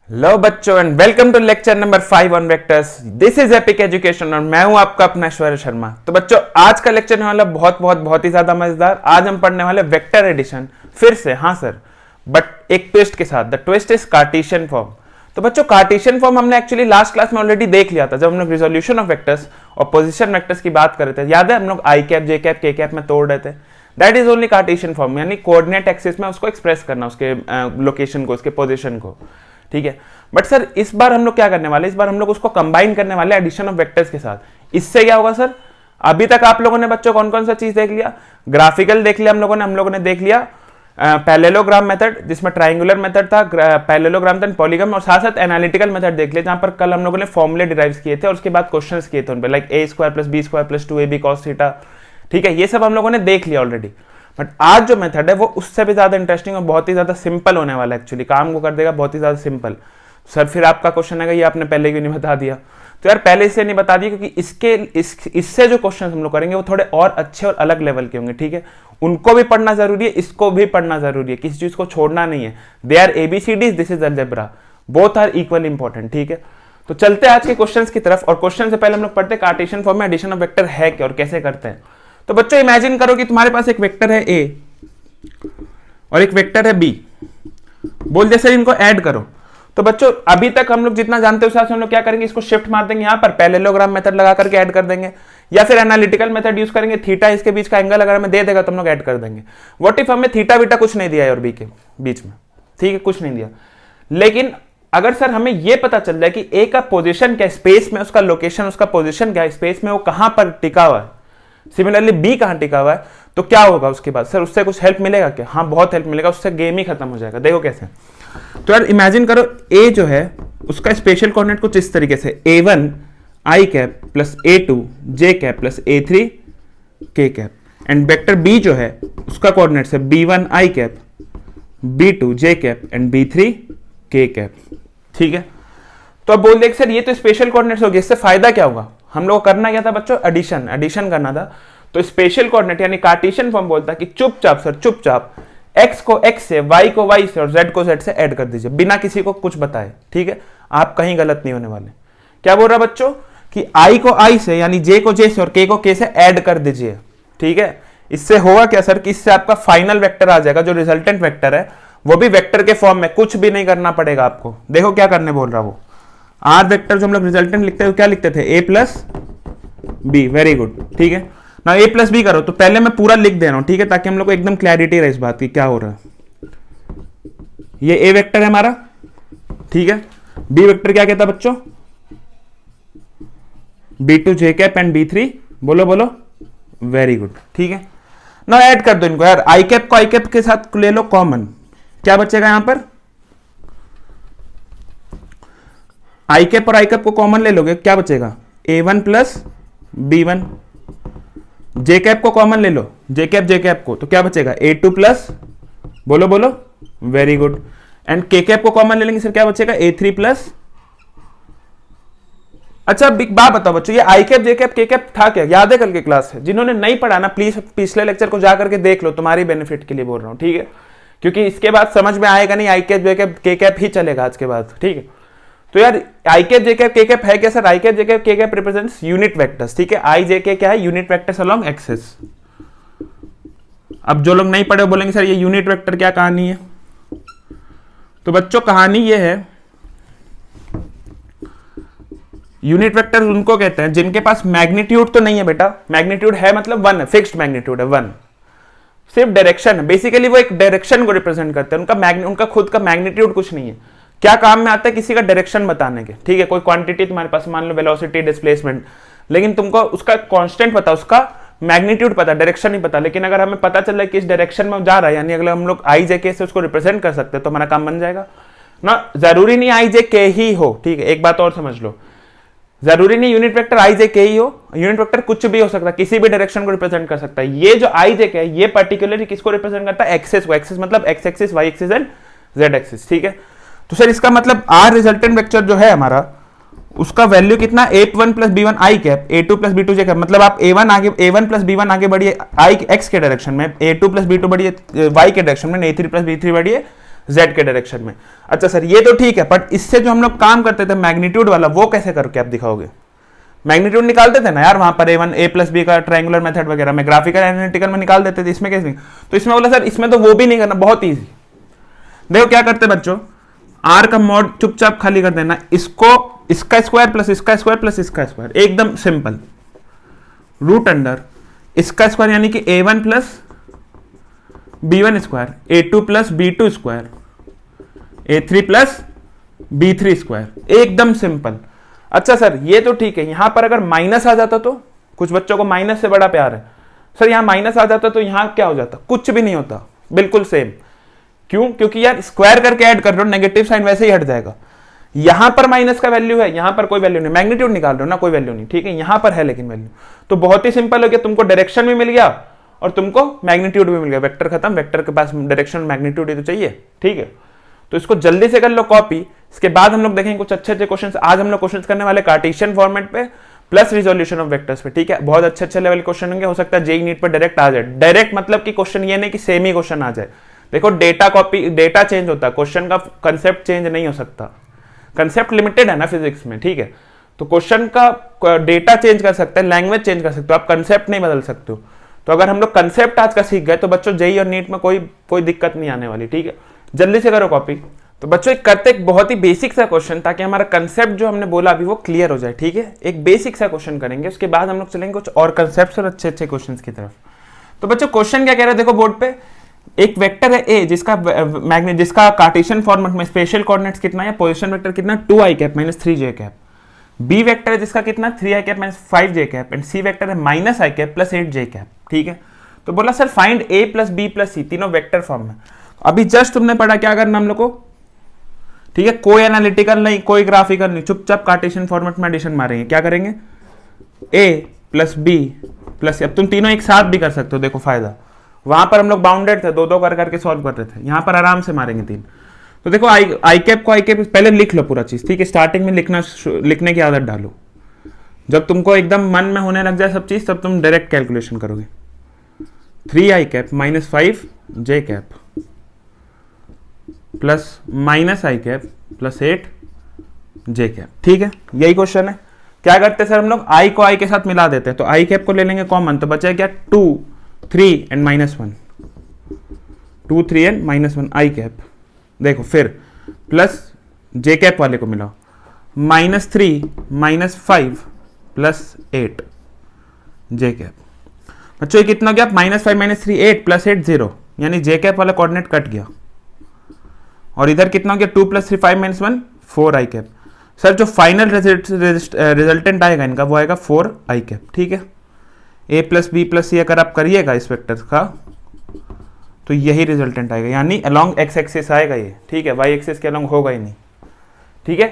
Hello बच्चों and welcome to lecture number 5 on vectors. This is Epic Education और मैं हूं आपका अपना ऐश्वर्य शर्मा। तो बच्चों आज का लेक्चर होने वाला बहुत ही ज्यादा मजेदार। आज हम पढ़ने वाले वेक्टर एडिशन फिर से, हाँ सर, बट एक ट्विस्ट के साथ। The twist is Cartesian form. तो बच्चों कार्टेशियन फॉर्म हमने एक्चुअली लास्ट क्लास में ऑलरेडी देख लिया था, जब हम लोग रिजोल्यूशन ऑफ वेक्टर्स और पोजिशन वेक्टर्स की बात कर रहे थे। याद है, हम लोग आई कैप, जे कैप, के कैप में तोड़ रहे थे। That is only Cartesian form, यानी कोऑर्डिनेट एक्सिस में उसको एक्सप्रेस करना, उसके लोकेशन को, उसके पोजिशन को। ठीक है, बट सर इस बार हम लोग क्या करने वाले, इस बार हम लोग उसको कंबाइन करने वाले एडिशन ऑफ वेक्टर्स के साथ। इससे क्या होगा सर, अभी तक आप लोगों ने बच्चों कौन कौन सा चीज देख लिया? ग्राफिकल देख लिया हम लोगों ने देख लिया पैरेललोग्राम मेथड, जिसमें ट्रायंगुलर मेथड था, पैरेललोग्राम था, पॉलीगन, और साथ साथ एनालिटिकल मेथड देख लिया, जहां पर कल हम लोगों ने फॉर्मूले डिराइव किए थे और उसके बाद क्वेश्चंस किए थे उन पे, like a square plus b square plus 2ab cos theta. ठीक है, ये सब हम लोगों ने देख लिया ऑलरेडी। बट आज जो मेथड है वो उससे भी ज्यादा इंटरेस्टिंग और बहुत ही ज्यादा सिंपल होने वाला है। एक्चुअली काम को कर देगा बहुत ही ज्यादा सिंपल। सर फिर आपका क्वेश्चन है, ये आपने पहले क्यों नहीं बता दिया? तो यार पहले इससे नहीं बता दिया क्योंकि इससे जो क्वेश्चन हम लोग करेंगे वो थोड़े और अच्छे और अलग लेवल के होंगे। ठीक है, उनको भी पढ़ना जरूरी है, इसको भी पढ़ना जरूरी है, किसी चीज को छोड़ना नहीं है। They are ABCDs, this is algebra, both are equal important. ठीक है, तो चलते हैं आज के क्वेश्चंस की तरफ। और क्वेश्चन से पहले हम लोग पढ़ते हैं कार्टेशियन फॉर्म में एडिशन ऑफ वेक्टर है क्या और कैसे करते हैं। तो बच्चों इमेजिन करो कि तुम्हारे पास एक वेक्टर है A और एक वेक्टर है B। बोल दे सर इनको ऐड करो। तो बच्चों अभी तक हम लोग जितना जानते हैं उस हिसाब से हम लोग क्या करेंगे, इसको शिफ्ट मार देंगे, यहाँ पर पैरेललोग्राम मेथड लगा करके ऐड कर देंगे, या फिर एनालिटिकल मेथड यूज करेंगे। थीटा इसके बीच का एंगल अगर हमें दे देगा तो हम लोग ऐड कर देंगे। व्हाट इफ हमें थीटा बीटा कुछ नहीं दिया है और बी के बीच में, ठीक है, कुछ नहीं दिया, लेकिन अगर सर हमें यह पता चल जाए कि ए का पोजिशन क्या, स्पेस में उसका लोकेशन, उसका पोजिशन क्या है स्पेस में, वो कहां पर टिका हुआ है, सिमिलरली बी कहां टिका हुआ है, तो क्या होगा उसके बाद? सर उससे कुछ हेल्प मिलेगा क्या? हाँ बहुत हेल्प मिलेगा, उससे गेम ही खत्म हो जाएगा। देखो कैसे। तो यार इमेजिन करो ए जो है उसका स्पेशल कोऑर्डिनेट कुछ इस तरीके से, a1 i cap plus a2 j cap plus a3 k cap, and vector b जो है उसका कोऑर्डिनेट है b1 i cap, b2 j cap and b3 k cap. ठीक है, तो अब बोल दे सर ये तो स्पेशल कोऑर्डिनेट्स हो गए, इससे फायदा क्या होगा? हम लोग करना क्या था बच्चों? एडिशन करना था। तो स्पेशल कोऑर्डिनेट यानी कार्टेशियन फॉर्म बोलता है कि चुपचाप सर चुपचाप x को x से, y को y से और z को z से ऐड कर दीजिए, बिना किसी को कुछ बताए। ठीक है, आप कहीं गलत नहीं होने वाले। क्या बोल रहा बच्चों कि i को i से यानी j को j से और k को k से ऐड कर दीजिए। ठीक है, इससे होगा क्या सर कि इससे आपका फाइनल वेक्टर आ जाएगा, जो रिजल्टेंट वेक्टर है वो भी वेक्टर के फॉर्म में, कुछ भी नहीं करना पड़ेगा आपको। देखो क्या करने बोल रहा वो, आर वेक्टर जो हम लोग रिजल्टेंट लिखते हैं क्या लिखते थे? a plus B. Very good. ठीक है ना, a प्लस बी करो। तो पहले मैं पूरा लिख दे रहा हूं, ठीक है, ताकि हम लोग को एकदम क्लैरिटी रहे इस बात की क्या हो रहा है। ये a वेक्टर है हमारा, ठीक है, b वेक्टर क्या कहता है बच्चों? b2 j cap and b3, बोलो बोलो, वेरी गुड। ठीक है ना, ऐड कर दो इनको यार, i कैप को i कैप के साथ ले लो कॉमन, क्या बचेगा यहां पर? i कैप और i कैप को कॉमन ले लोगे, क्या बचेगा? a1 plus b1। जे कैप को कॉमन ले लो, जे कैप को, तो क्या बचेगा? a2 प्लस, बोलो बोलो, वेरी गुड। एंड के कैप को कॉमन ले लेंगे सर, क्या बचेगा? a3 plus. अच्छा एक बात बताओ बच्चों, ये आई कैप जे कैप के कैप था क्या? याद है कल की क्लास है? जिन्होंने नहीं पढ़ा ना प्लीज पिछले लेक्चर को जाकर के देख लो, तुम्हारी बेनिफिट के लिए बोल रहा हूं। ठीक है, क्योंकि इसके बाद समझ में आएगा नहीं, आई कैप जे कैप के कैप ही चलेगा आज के बाद। ठीक है, तो यार आई कैप जे कैप के कैप है क्या सर? आई कैप जे कैप के कैप रिप्रेजेंट्स यूनिट वेक्टर्स। ठीक है, आई जे के क्या है? Unit vectors along axis. अब जो लोग नहीं पढ़े बोलेंगे सर ये यूनिट वेक्टर क्या कहानी है? तो बच्चों कहानी ये है, यूनिट वेक्टर उनको कहते हैं जिनके पास मैग्नीट्यूड तो नहीं है बेटा, मैग्नीट्यूड है मतलब 1 है, फिक्स्ड मैग्नीट्यूड है 1, सिर्फ डायरेक्शन है। बेसिकली वो एक डायरेक्शन को रिप्रेजेंट करते हैं, उनका खुद का मैग्नीट्यूड कुछ नहीं है। क्या काम में आता है? किसी का डायरेक्शन बताने के। ठीक है, कोई क्वांटिटी तुम्हारे पास, मान लो वेलोसिटी, डिस्प्लेसमेंट, लेकिन तुमको उसका कांस्टेंट पता, उसका मैग्नीट्यूड पता, डायरेक्शन नहीं पता। लेकिन अगर हमें पता चल रहा है कि इस डायरेक्शन में जा रहा है, यानी अगर हम लोग आई जे के से उसको रिप्रेजेंट कर सकते हैं तो हमारा काम बन जाएगा ना। जरूरी नहीं आई जे के ही हो। ठीक है, एक बात और समझ लो, जरूरी नहीं यूनिट वेक्टर आई जे के ही हो, यूनिट वेक्टर कुछ भी हो सकता है, किसी भी डायरेक्शन को रिप्रेजेंट कर सकता है। ये जो आई जे के है ये पर्टिकुलरली किसको रिप्रेजेंट करता है? एक्सिस को। एक्सिस मतलब X axis, Y axis and Z axis. ठीक है, तो सर इसका मतलब आर रिजल्टेंट वेक्टर जो है हमारा, उसका वैल्यू कितना? a1 plus b1 i cap, a2 plus b2 j cap. मतलब आप a1 प्लस b1 आगे बढ़िए i x के डायरेक्शन में, a2 प्लस b2 बढ़िए y के डायरेक्शन में, a3 प्लस b3 बढ़िए जेड के डायरेक्शन में। अच्छा सर ये तो ठीक है, बट इससे जो हम लोग काम करते थे मैग्नीट्यूड वाला, वो कैसे करके आप दिखाओगे? मैग्नीट्यूड निकालते थे ना यार वहां पर A1 A प्लस बी का ट्रायंगुलर मेथड वगैरह में, ग्राफिकल एनालिटिकल में निकाल देते थे, इसमें कैसे नहीं? तो इसमें बोला सर इसमें तो वो भी नहीं करना, बहुत ईजी। देखो क्या करते बच्चों, आर का मॉड चुपचाप खाली कर देना, इसको इसका स्क्वायर प्लस इसका स्क्वायर प्लस इसका स्क्वायर, एकदम सिंपल, रूट अंडर इसका स्क्वायर यानी कि A1 plus B1 square, A2 plus B2 square, A3 plus B3 square, एकदम सिंपल। अच्छा सर ये तो ठीक है, यहां पर अगर माइनस आ जाता तो, कुछ बच्चों को माइनस से बड़ा प्यार है, सर यहां माइनस आ जाता तो यहां क्या हो जाता? कुछ भी नहीं होता, बिल्कुल सेम। क्यों? क्योंकि यार स्क्वायर करके ऐड कर रहे हो, नेगेटिव साइन वैसे ही हट जाएगा। यहां पर माइनस का वैल्यू है, यहां पर कोई वैल्यू नहीं, मैग्नीट्यूड निकाल रहे हो ना, कोई वैल्यू नहीं, ठीक है, यहां पर है लेकिन वैल्यू। तो बहुत ही सिंपल हो गया, तुमको डायरेक्शन भी मिल गया और तुमको मैग्नीट्यूड भी मिल गया, वेक्टर खत्म, वेक्टर के पास डायरेक्शन मैग्नीट्यूड ही तो चाहिए, ठीक है। तो इसको जल्दी से कर लो कॉपी, इसके बाद हम लोग देखेंगे कुछ अच्छे अच्छे क्वेश्चंस। आज हम लोग क्वेश्चंस करने वाले कार्टेशियन फॉर्मेट पे प्लस रिजोल्यूशन ऑफ वेक्टर्स पे, ठीक है, बहुत अच्छे अच्छे लेवल क्वेश्चन होंगे, हो सकता है जेईई नीट पर डायरेक्ट आ जाए। डायरेक्ट मतलब कि क्वेश्चन ये नहीं कि सेम ही क्वेश्चन आ जाए, देखो डेटा कॉपी, डेटा चेंज होता है, क्वेश्चन का कंसेप्ट चेंज नहीं हो सकता, कंसेप्ट लिमिटेड है ना फिजिक्स में, ठीक है। तो क्वेश्चन का डेटा चेंज कर सकते हैं, लैंग्वेज चेंज कर सकते हो, आप कंसेप्ट नहीं बदल सकते हो। तो अगर हम लोग कंसेप्ट आज का सीख गए तो बच्चों जेईई और नीट में कोई दिक्कत नहीं आने वाली, ठीक है। जल्दी से करो कॉपी। तो बच्चों एक करते एक बहुत ही बेसिक सा क्वेश्चन, ताकि हमारा कंसेप्ट जो हमने बोला अभी वो क्लियर हो जाए, ठीक है। एक बेसिक सा क्वेश्चन करेंगे, उसके बाद हम लोग चलेंगे कुछ और कंसेप्ट्स और अच्छे अच्छे क्वेश्चंस की तरफ। तो बच्चों क्वेश्चन क्या कह रहे हैं, देखो बोर्ड पे एक वेक्टर है ए, जिसका कार्टेशियन फॉर्मेट में स्पेशल कोऑर्डिनेट्स कितना है, पोजीशन वेक्टर कितना, 2i cap minus 3j cap. B vector है जिसका कितना 3i cap minus 5j cap, and C vector है minus i cap plus 8j cap, ठीक है। तो बोला sir find a plus B plus C, तीनों वेक्टर फॉर्म में। अभी जस्ट तुमने पढ़ा क्या करना हम लोग को, ठीक है, कोई एनालिटिकल नहीं, कोई ग्राफिकल नहीं, चुपचाप कार्टेशियन फॉर्मेट में एडिशन मारेंगे। क्या करेंगे, a प्लस बी प्लस, अब तुम तीनों एक साथ भी कर सकते हो, देखो फायदा। वहां पर हम लोग बाउंडेड थे, दो दो कर करके सॉल्व कर रहे थे, यहां पर आराम से मारेंगे तीन। तो देखो आई कैप को आई कैप पहले लिख लो पूरा चीज, ठीक है, स्टार्टिंग में लिखने की आदत डालो। जब तुमको एकदम मन में होने लग जाए सब चीज, तब तुम डायरेक्ट कैलकुलेशन करोगे। 3i cap minus 5j cap plus minus i cap plus 8j cap, ठीक है, यही क्वेश्चन है। क्या करते हैं सर हम लोग, i को i के साथ मिला देते हैं, तो i कैप को ले लेंगे कॉमन, तो बचा क्या 2 3 and minus 1, 2 3 and minus 1 i cap. देखो फिर प्लस j कैप वाले को मिलाओ, minus 3 minus 5 plus 8 j cap. बच्चों ये कितना गया, माइनस 5 माइनस 3 8 प्लस 8 0, यानी j कैप वाला कोऑर्डिनेट कट गया। और इधर कितना हो गया 2 plus 3 5 minus 1 4 i cap. Sir जो फाइनल रिजल्टेंट आएगा इनका वो आएगा 4 i कैप, ठीक है। a प्लस बी प्लस सी अगर आप करिएगा इस वेक्टर का, तो यही रिजल्टेंट आएगा, यानी अलोंग एक्स एक्सिस आएगा ये, ठीक है, वाई एक्सिस के अलोंग होगा ही नहीं, ठीक है।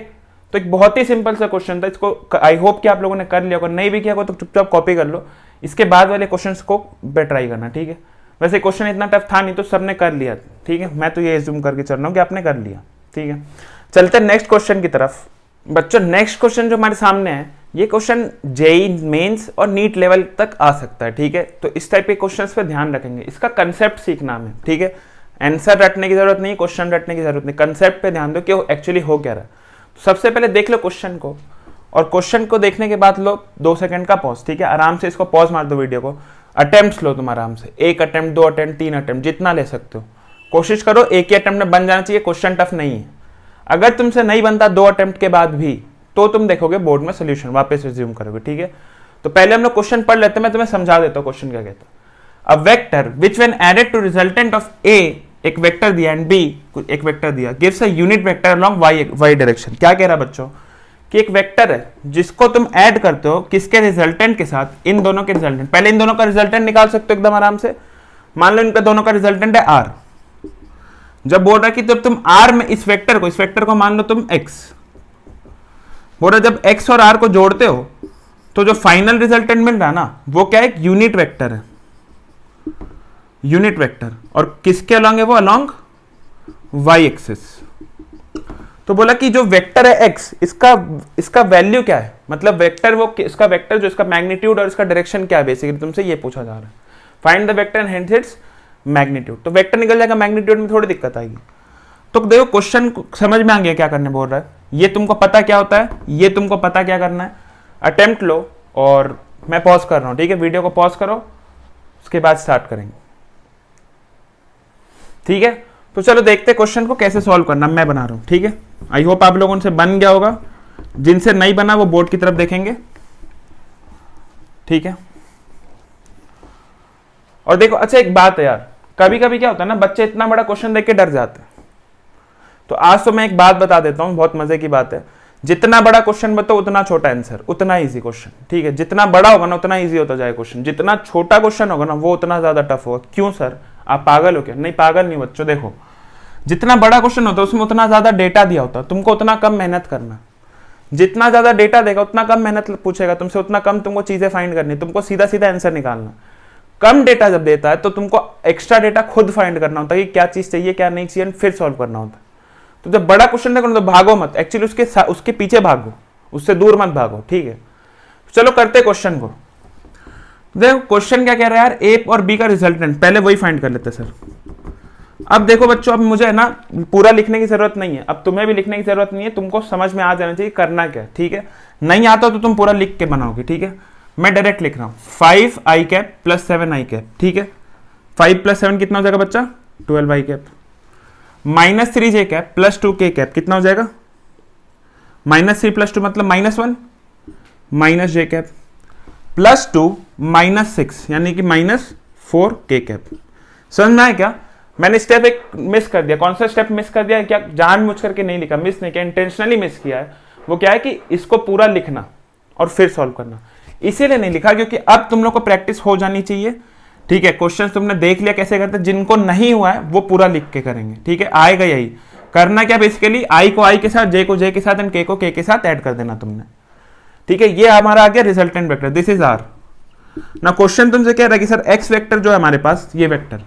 तो एक बहुत ही सिंपल सा क्वेश्चन था, इसको आई होप कि आप लोगों ने कर लिया होगा, नहीं भी किया होगा तो चुपचाप कॉपी कर लो, इसके बाद वाले क्वेश्चंस को ट्राई करना, ठीक है। वैसे क्वेश्चन इतना टफ था नहीं, तो सबने कर लिया, ठीक है, मैं तो ये एज्यूम करके चल रहा हूँ कि आपने कर लिया, ठीक है। चलते हैं नेक्स्ट क्वेश्चन की तरफ। बच्चों नेक्स्ट क्वेश्चन जो हमारे सामने है, ये क्वेश्चन जेईई मेंस और नीट लेवल तक आ सकता है, ठीक है। तो इस टाइप के क्वेश्चंस पे ध्यान रखेंगे, इसका कंसेप्ट सीखना हमें, ठीक है। आंसर रटने की जरूरत नहीं, क्वेश्चन रटने की जरूरत नहीं, कंसेप्ट पे ध्यान दो कि वो एक्चुअली हो क्या रहा है। तो सबसे पहले देख लो क्वेश्चन को, और क्वेश्चन को देखने के बाद लो 2 सेकंड का पॉज, ठीक है, आराम से इसको पॉज मार दो वीडियो को। अटेम्प्ट लो तुम आराम से, 1 अटेम्प्ट 2 अटेम्प्ट 3 अटेम्प्ट जितना ले सकते हो, कोशिश करो एक ही अटेम्प्ट में बन जाना चाहिए, क्वेश्चन टफ नहीं है। अगर तुमसे नहीं बनता 2 अटेम्प्ट के बाद भी, तो तुम देखोगे बोर्ड में सोल्यूशन, वापस रिज्यूम करोगे, ठीक है। तो पहले हम लोग क्वेश्चन पढ़ लेते हैं, मैं तुम्हें समझा देता हूँ क्वेश्चन क्या कहता है। A vector which when added to resultant of A, एक वेक्टर दिया, एंड बी एक वेक्टर दिया, gives a unit vector along Y direction. क्या कह रहा है बच्चों कि एक वेक्टर है जिसको तुम ऐड करते हो किसके रिजल्टेंट के साथ, इन दोनों के रिजल्टेंट। पहले इन दोनों का रिजल्टेंट निकाल सकते हो एकदम आराम से, मान लो इनका दोनों का रिजल्टेंट है आर। जब बोल रहा है कि जब तुम आर में इस वेक्टर को मान लो तुम एक्स, बोल रहा जब एक्स और आर को जोड़ते हो तो जो फाइनल रिजल्टेंट मिल रहा है ना, वो क्या है, यूनिट वेक्टर है, यूनिट वेक्टर। और किसके अलोंग है वो, अलोंग वाई एक्सिस। तो बोला कि जो वेक्टर है एक्स, इसका वैल्यू क्या है, मतलब वेक्टर वो इसका वेक्टर जो इसका मैग्नीट्यूड और इसका डायरेक्शन क्या है, बेसिकली तुमसे ये पूछा जा रहा है। Find the vector and hence its magnitude. तो वेक्टर निकल जाएगा, मैग्नीट्यूड में थोड़ी दिक्कत आएगी। तो देखो क्वेश्चन समझ में आ गया क्या करने बोल रहा है, ये तुमको पता क्या होता है, ये तुमको पता क्या करना है। अटेम्प्ट लो और मैं पॉज कर रहा हूं, ठीक है, वीडियो को पॉज करो, उसके बाद स्टार्ट करेंगे, ठीक है। तो चलो देखते क्वेश्चन को कैसे सॉल्व करना, मैं बना रहा हूं, ठीक है। आई होप आप लोगों से बन गया होगा, जिनसे नहीं बना वो बोर्ड की तरफ देखेंगे, ठीक है। और देखो, अच्छा एक बात है यार, कभी कभी क्या होता है ना, बच्चे इतना बड़ा क्वेश्चन देख के डर जाते हैं। तो आज तो मैं एक बात बता देता हूं, बहुत मजे की बात है, जितना बड़ा क्वेश्चन बताओ उतना छोटा आंसर, उतना इजी क्वेश्चन, ठीक है। जितना बड़ा होगा ना उतना इजी होता जाए क्वेश्चन, जितना छोटा क्वेश्चन होगा ना वो उतना ज्यादा टफ होगा। क्यों सर, आप पागल हो क्या? नहीं, पागल नहीं बच्चों, देखो जितना बड़ा क्वेश्चन होता है उसमें उतना ज्यादा डेटा दिया होता है, तुमको उतना कम मेहनत करना। जितना ज्यादा डेटा देगा उतना कम मेहनत पूछेगा तुमसे, उतना कम तुमको चीजें फाइंड करनी, तुमको सीधा सीधा आंसर निकालना। कम डेटा जब देता है तो तुमको एक्स्ट्रा डेटा खुद फाइंड करना होता है कि क्या चीज चाहिए क्या नहीं चाहिए, फिर सॉल्व करना होता है। तो जब बड़ा क्वेश्चन देखो तो भागो मत, एक्चुअली उसके पीछे भागो, उससे दूर मत भागो, ठीक है। चलो करते क्वेश्चन को। देखो क्वेश्चन क्या कह रहा है यार, ए और बी का रिजल्टेंट, पहले वही फाइंड कर लेते सर। अब देखो बच्चों, अब मुझे है ना पूरा लिखने की जरूरत नहीं है, अब तुम्हें भी लिखने की जरूरत नहीं है, तुमको समझ में आ जाना चाहिए करना क्या, ठीक है। नहीं आता तो तुम पूरा लिख के बनाओगे, ठीक है। मैं डायरेक्ट लिख रहा हूं 5 i cap plus 7 i cap, ठीक है। 5 प्लस 7 कितना हो जाएगा बच्चा? 12 i cap. Minus 3 j cap plus 2 k cap कितना हो जाएगा? -3 + 2 मतलब -1, माइनस j कैप प्लस 2 -6 यानी कि -4 k कैप। समझ में आया क्या? मैंने स्टेप एक मिस कर दिया। कौन सा स्टेप मिस कर दिया? क्या जानबूझ करके नहीं लिखा, मिस नहीं किया, इंटेंशनली मिस किया है। वो क्या है कि इसको पूरा लिखना और फिर सॉल्व करना, इसीलिए नहीं लिखा क्योंकि अब तुम लोग को प्रैक्टिस हो जानी चाहिए, ठीक है। क्वेश्चन तुमने देख लिया कैसे करते, जिनको नहीं हुआ है वो पूरा लिख के करेंगे, ठीक है। आएगा यही करना क्या, बेसिकली आई को आई के साथ, जे को जे के साथ एंड के को के के साथ ऐड कर देना तुमने, ठीक है। ये हमारा आ गया resultant vector, this is R. ना क्वेश्चन तुमसे कह रहा है कि सर एक्स वेक्टर जो है हमारे पास, ये वेक्टर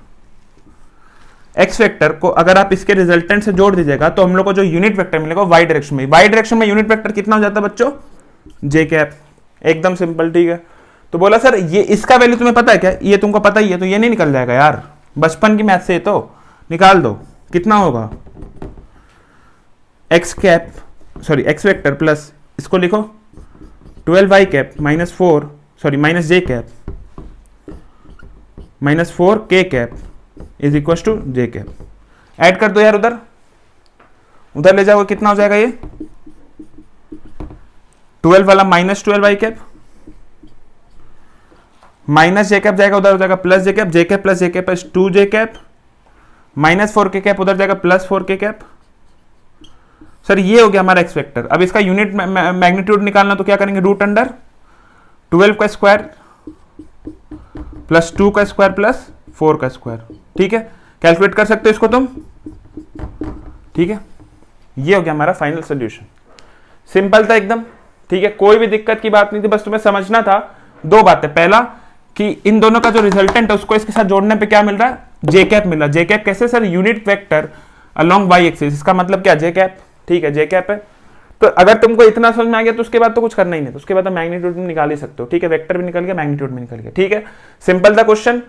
एक्स वेक्टर को अगर आप इसके रिजल्टेंट से जोड़ दीजिएगा तो हम लोग को जो यूनिट वेक्टर मिलेगा वाई डायरेक्शन में, वाई डायरेक्शन में यूनिट वेक्टर कितना हो जाता है बच्चों? जे कैप, एकदम सिंपल, ठीक है। तो बोला सर ये इसका वैल्यू तुम्हें पता है क्या? ये तुमको पता ही है, तो ये नहीं निकल जाएगा यार, बचपन की मैथ से तो निकाल दो। कितना होगा? X cap sorry X vector plus इसको लिखो 12 Y cap minus J cap -4 K cap is equal to J cap. Add कर दो यार, उधर ले जाओ, कितना हो जाएगा ये? 12 वाला -12 Y cap minus J cap जाएगा, उधर हो जाएगा प्लस जे कैप, जे कैप प्लस जे कैप 2 जे कैप, -4 के कैप उधर जाएगा +4 के कैप। सर ये हो गया हमारा एक्स वेक्टर। अब इसका यूनिट मैग्नीट्यूड निकालना, तो क्या करेंगे? रूट अंडर 12 का स्क्वायर प्लस 2 का स्क्वायर प्लस 4 का स्क्वायर, ठीक है। कैलकुलेट कर सकते हो इसको तुम, ठीक है। ये हो गया हमारा फाइनल सोल्यूशन। सिंपल था एकदम, ठीक है, कोई भी दिक्कत की बात नहीं थी, बस तुम्हें समझना था दो बातें। पहला कि इन दोनों का जो रिजल्टेंट है उसको इसके साथ जोड़ने पे क्या मिल रहा है? जे कैप मिल रहा है। जे कैप कैसे sir? Unit vector along Y axis, इसका मतलब क्या? जे कैप, ठीक है, जे कैप है। तो अगर तुमको इतना समझ में आ गया तो उसके बाद तो कुछ करना ही नहीं, तो उसके बाद मैग्नीट्यूड में निकाल ही सकते हो, ठीक है। वेक्टर भी निकल गया, मैग्नीट्यूड भी निकल गया, ठीक है। सिंपल था क्वेश्चन।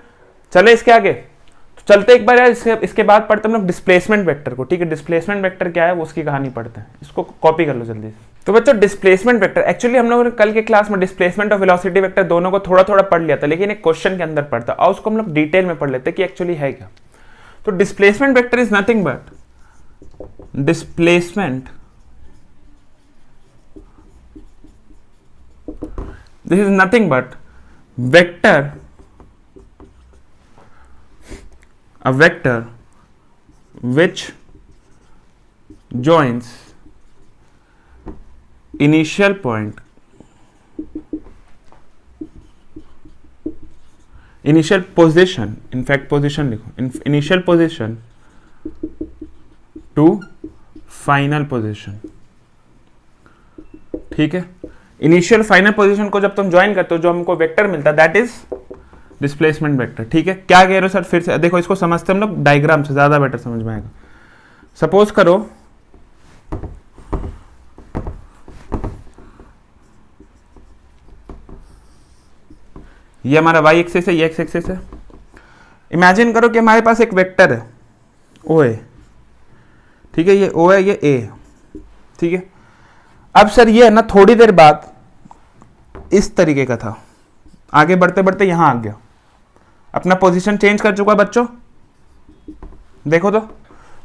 चले इसके आगे, तो चलते एक बार यार इसके बाद पढ़ते हम लोग डिस्प्लेसमेंट वेक्टर को, ठीक है। डिस्प्लेसमेंट वेक्टर क्या है वो उसकी कहानी पढ़ते हैं, इसको कॉपी कर लो जल्दी से। तो बच्चों डिस्प्लेसमेंट वेक्टर, एक्चुअली हम लोगों ने कल के क्लास में डिस्प्लेसमेंट और वेलोसिटी वेक्टर दोनों को थोड़ा थोड़ा पढ़ लिया था, लेकिन एक क्वेश्चन के अंदर पढ़ता, और उसको हम लोग डिटेल में पढ़ लेते कि एक्चुअली है क्या। तो displacement vector is nothing but displacement, this is nothing but a vector which joins initial point, initial position, in fact position लिखो, initial position to final position, ठीक है। इनिशियल फाइनल पोजीशन को जब तुम ज्वाइन करते हो जो हमको वेक्टर मिलता है दैट इज डिस्प्लेसमेंट वेक्टर, ठीक है। क्या कह रहे हो सर? फिर से देखो, इसको समझते हम लोग डायग्राम से, ज्यादा बेटर समझ में आएगा। सपोज करो ये हमारा वाई एक्सिस है, ये एक्स एक्सिस है। इमेजिन करो कि हमारे पास एक वेक्टर है ओ ए, ठीक है, ये O है, ये A है, ठीक है। अब सर ये है ना, थोड़ी देर बाद इस तरीके का था, आगे बढ़ते बढ़ते यहां आ गया, अपना पोजीशन चेंज कर चुका बच्चों। देखो तो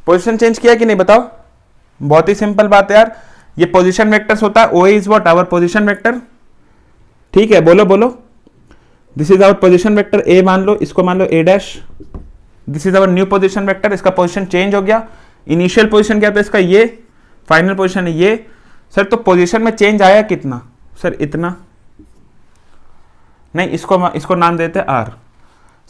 पोजीशन चेंज किया कि नहीं, बताओ। बहुत ही सिंपल बात है यार, ये पोजीशन वेक्टर्स होता है। OA is what, our position vector, ठीक है। बोलो बोलो, this is our position vector A मान लो, इसको मान लो A dash. This is our new position vector, इसका पोजीशन चेंज हो गया। इनिशियल पोजीशन क्या था इसका, ये। फाइनल पोजीशन है ये। सर तो पोजीशन में चेंज आया कितना, सर इतना। नहीं, इसको नाम देते हैं R।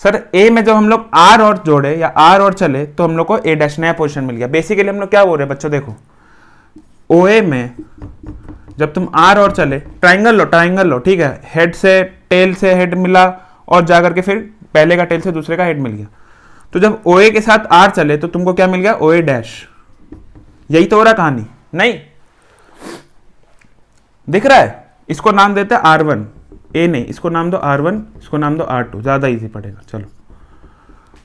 सर A में जब हम लोग R और जोड़े या R और चले तो हम लोग को A डैश नया पोजीशन मिल गया। बेसिकली हम लोग क्या बोल रहे हैं बच्चों, देखो OA में जब तुम R और चले, ट्राइंगल लो, ठीक है। हेड से टेल से हेड मिला और जाकर के फिर पहले का टेल से दूसरे का हेड मिल गया। तो जब OA के साथ R चले तो तुमको क्या मिल गया, OA डैश। यही तो हो रहा कहानी, नहीं दिख रहा है। इसको नाम देते हैं R1, A नहीं, इसको नाम दो R1, इसको नाम दो R2, ज्यादा इजी पड़ेगा। चलो,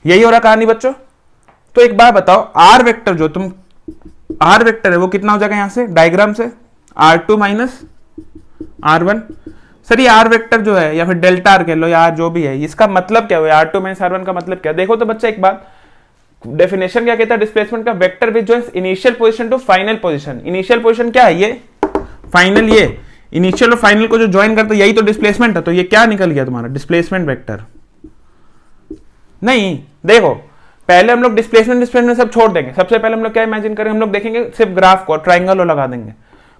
यही हो रहा कहानी बच्चों। तो एक बात बताओ, R वेक्टर जो तुम R वेक्टर है वो कितना हो जाएगा यहां से डायग्राम से, R2 माइनस R1। सर ये R वेक्टर जो है या फिर डेल्टा R कह लो या R जो भी है, इसका मतलब क्या हुआ, R2 माइनस R1 का मतलब क्या। देखो तो बच्चा एक बात, डेफिनेशन क्या कहता है डिस्प्लेसमेंट का, vector which joins initial position to final position. Initial position क्या है, ये फाइनल, ये इनिशियल और फाइनल को जो ज्वाइन करता है यही तो डिस्प्लेसमेंट है। तो ये क्या निकल गया तुम्हारा, डिस्प्लेसमेंट वेक्टर। नहीं देखो, पहले हम लोग डिस्प्लेसमेंट सब छोड़ देंगे। सबसे पहले हम लोग क्या इमेजिन करेंगे, हम लोग देखेंगे सिर्फ ग्राफ को, ट्राइंगल लगा देंगे।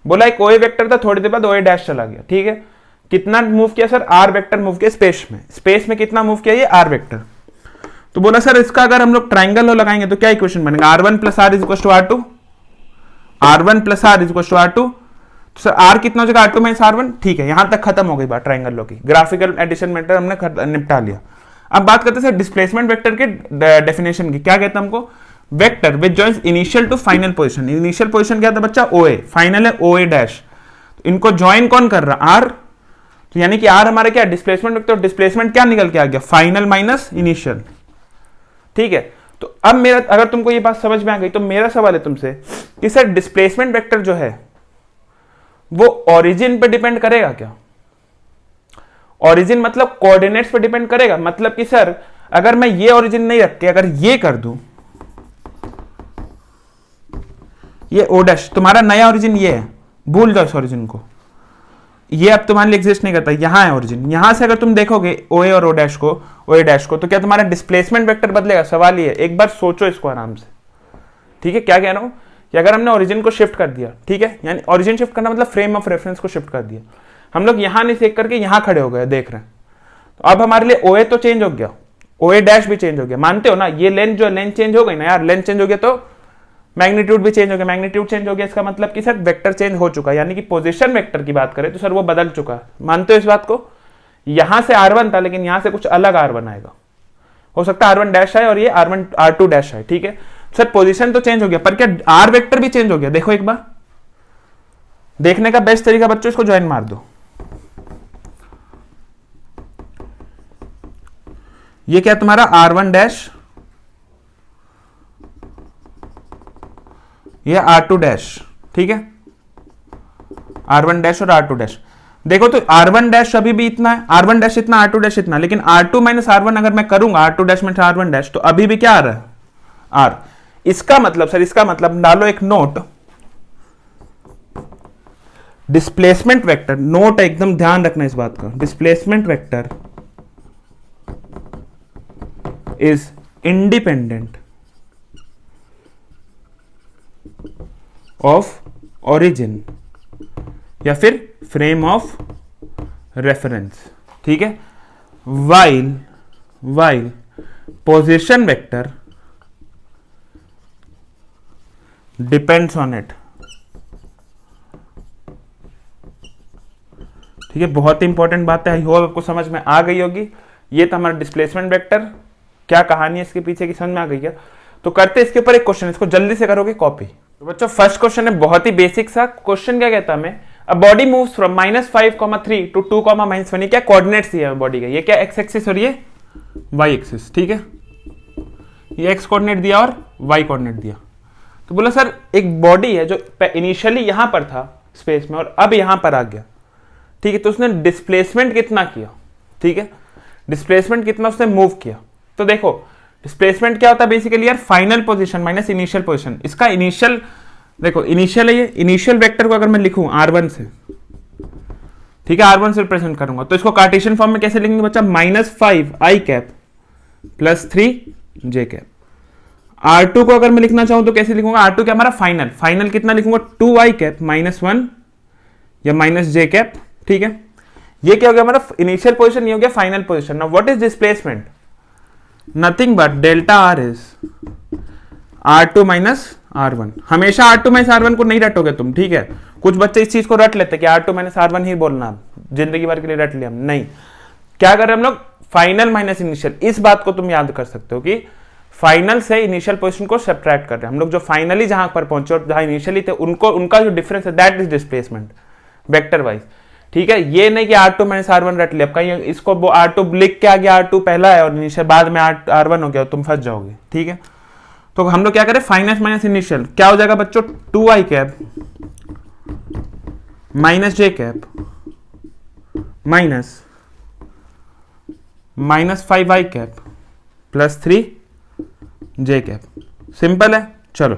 बोला एक OA वेक्टर था, थोड़ी देर बाद OA डैश चला गया, ठीक है। कितना मूव किया सर, R वेक्टर मूव किया स्पेस में कितना मूव किया, ये R वेक्टर। तो बोला सर इसका अगर हम लोग ट्राइंगल लगाएंगे तो क्या इक्वेशन बनेगा, R1 plus R is equal to R2, R1 plus R is equal to R2। तो सर R कितना हो जाएगा, R2 माइनस R1, ठीक है। यहां तक खत्म हो गई बात ट्राइंगल लो की, ग्राफिकल एडिशन मेथड हमने निपटा लिया। अब बात करते हैं सर डिस्प्लेसमेंट वेक्टर के डेफिनेशन की। क्या कहता है हमको, vector which joins initial to final position. Initial position क्या था बच्चा, OA, फाइनल है OA डैश। तो इनको ज्वाइन कौन कर रहा, R। तो यानी कि R हमारे क्या डिस्प्लेसमेंट वेक्टर, डिस्प्लेसमेंट क्या निकल के आ गया, फाइनल माइनस इनिशियल, ठीक है। तो अब मेरा, अगर तुमको ये बात समझ में आ गई तो मेरा सवाल है तुमसे कि सर डिस्प्लेसमेंट वेक्टर जो है वो ओरिजिन पे डिपेंड करेगा क्या। ओरिजिन मतलब कोऑर्डिनेट्स पे डिपेंड करेगा। मतलब कि सर अगर मैं ये ओरिजिन नहीं रख के अगर ये कर दूं, ये O डैश, तुम्हारा नया ओरिजिन ये है, भूल जाओ इस ओरिजिन को, ये अब तुम्हारे लिए एग्जिस्ट नहीं करता, यहां है ओरिजिन। यहां से अगर तुम देखोगे OA और O डैश को, OA डैश को, तो क्या तुम्हारा डिस्प्लेसमेंट वेक्टर बदलेगा। सवाल ये है, एक बार सोचो इसको आराम से, ठीक है। क्या कह रहा हूं कि अगर हमने ओरिजिन को शिफ्ट कर दिया, ठीक है, यानी ओरिजिन शिफ्ट करना मतलब फ्रेम ऑफ रेफरेंस को शिफ्ट कर दिया। हम लोग यहां नहीं देख करके यहां खड़े हो गए, देख रहे हैं। तो अब हमारे लिए OA तो चेंज हो गया, OA डैश भी चेंज हो गया, मानते हो ना। ये लेंथ जो लेंथ चेंज हो गई ना यार, लेंथ चेंज हो गया तो मैग्नीट्यूड भी चेंज हो गया, मैग्नीट्यूड चेंज हो गया, इसका मतलब कि सर वेक्टर चेंज हो चुका है। यानी कि पोजीशन वेक्टर की बात करें तो सर वो बदल चुका है। मानते हो इस बात को। यहां से R1 था लेकिन यहां से कुछ अलग R1 आएगा, हो सकता है R1 डैश आए और ये R2 डैश आए, ठीक है। सर पोजीशन तो चेंज हो गया, पर क्या R वेक्टर भी चेंज हो गया। देखो एक बार, देखने का बेस्ट तरीका बच्चों, इसको ज्वाइन मार दो। ये क्या तुम्हारा R1 डैश, ये R2 डैश, ठीक है। R1 डैश और R2 डैश। देखो तो R1 डैश अभी भी इतना है, R1 डैश इतना, R2 डैश इतना, लेकिन R2 माइनस R1 अगर मैं करूंगा, R2 dash minus R1 dash, तो अभी भी क्या आ रहा है, R। इसका मतलब सर, इसका मतलब डालो एक नोट, डिस्प्लेसमेंट वेक्टर, नोट एकदम ध्यान रखना इस बात का, displacement vector is independent of origin या फिर फ्रेम ऑफ रेफरेंस, ठीक है। While position vector depends on it, ठीक है। बहुत ही इंपॉर्टेंट बात है, आई होप आपको समझ में आ गई होगी। ये था हमारा डिस्प्लेसमेंट वेक्टर, क्या कहानी है इसके पीछे की समझ में आ गई क्या। तो करते इसके ऊपर एक क्वेश्चन, इसको जल्दी से करोगे कॉपी। तो बच्चों फर्स्ट क्वेश्चन है बहुत ही बेसिक सा क्वेश्चन। क्या कहता है हमें, a body moves from -5,3 to 2,-1, क्या कोऑर्डिनेट्स दिया है बॉडी का, ये क्या एक्स एक्सिस और ये वाई एक्सिस, ठीक है। ये एक्स कोऑर्डिनेट दिया और वाई कोऑर्डिनेट दिया। तो बोला सर एक बॉडी है जो इनिशियली यहां पर था स्पेस में और अब यहां पर आ गया, ठीक है, तो उसने डिस्प्लेसमेंट कितना किया, ठीक है, डिस्प्लेसमेंट कितना उसने मूव किया। तो देखो डिस्प्लेसमेंट क्या होता है बेसिकली यार, final position minus initial position. इसका इनिशियल देखो, इनिशियल है ये, इनिशियल वेक्टर को अगर मैं लिखूं R1 से, ठीक है, R1 से रिप्रेजेंट करूंगा, तो इसको कार्टेशियन फॉर्म में कैसे लिखेंगे बच्चा, -5i plus 3j cap. R2 को अगर मैं लिखना चाहूं तो कैसे लिखूंगा, R2 क्या हमारा फाइनल, फाइनल कितना लिखूंगा 2i कैप -1 या -j कैप, ठीक है। ये क्या हो गया हमारा इनिशियल पोजीशन, ये हो गया final position. Now what is displacement, nothing but delta R is R2 minus R1। हमेशा R2 माइनस R1 को नहीं रटोगे तुम, ठीक है, कुछ बच्चे इस चीज को रट लेते कि R2 माइनस R1 ही बोलना, जिंदगी भर के लिए रट लिया हम, नहीं, क्या कर रहे हम लोग, फाइनल माइनस इनिशियल। इस बात को तुम याद कर सकते हो कि फाइनल से इनिशियल पोजीशन को सब्ट्रैक्ट कर रहे हैं हम लोग, जो फाइनली जहां पर पहुंचे और जहां इनिशियली थे उनको, उनका जो डिफरेंस है that is displacement vector wise, ठीक है। ये नहीं कि R2 माइनस R1 रट लिया, कहीं इसको R2 लिख के आगे R2 पहला है और इनिशियल बाद में R1 हो गया, तुम फंस जाओगे, ठीक है। तो हम लोग क्या करें, फाइनल माइनस इनिशियल क्या हो जाएगा बच्चों, 2i cap -j cap -5i cap plus 3j cap. Simple है, चलो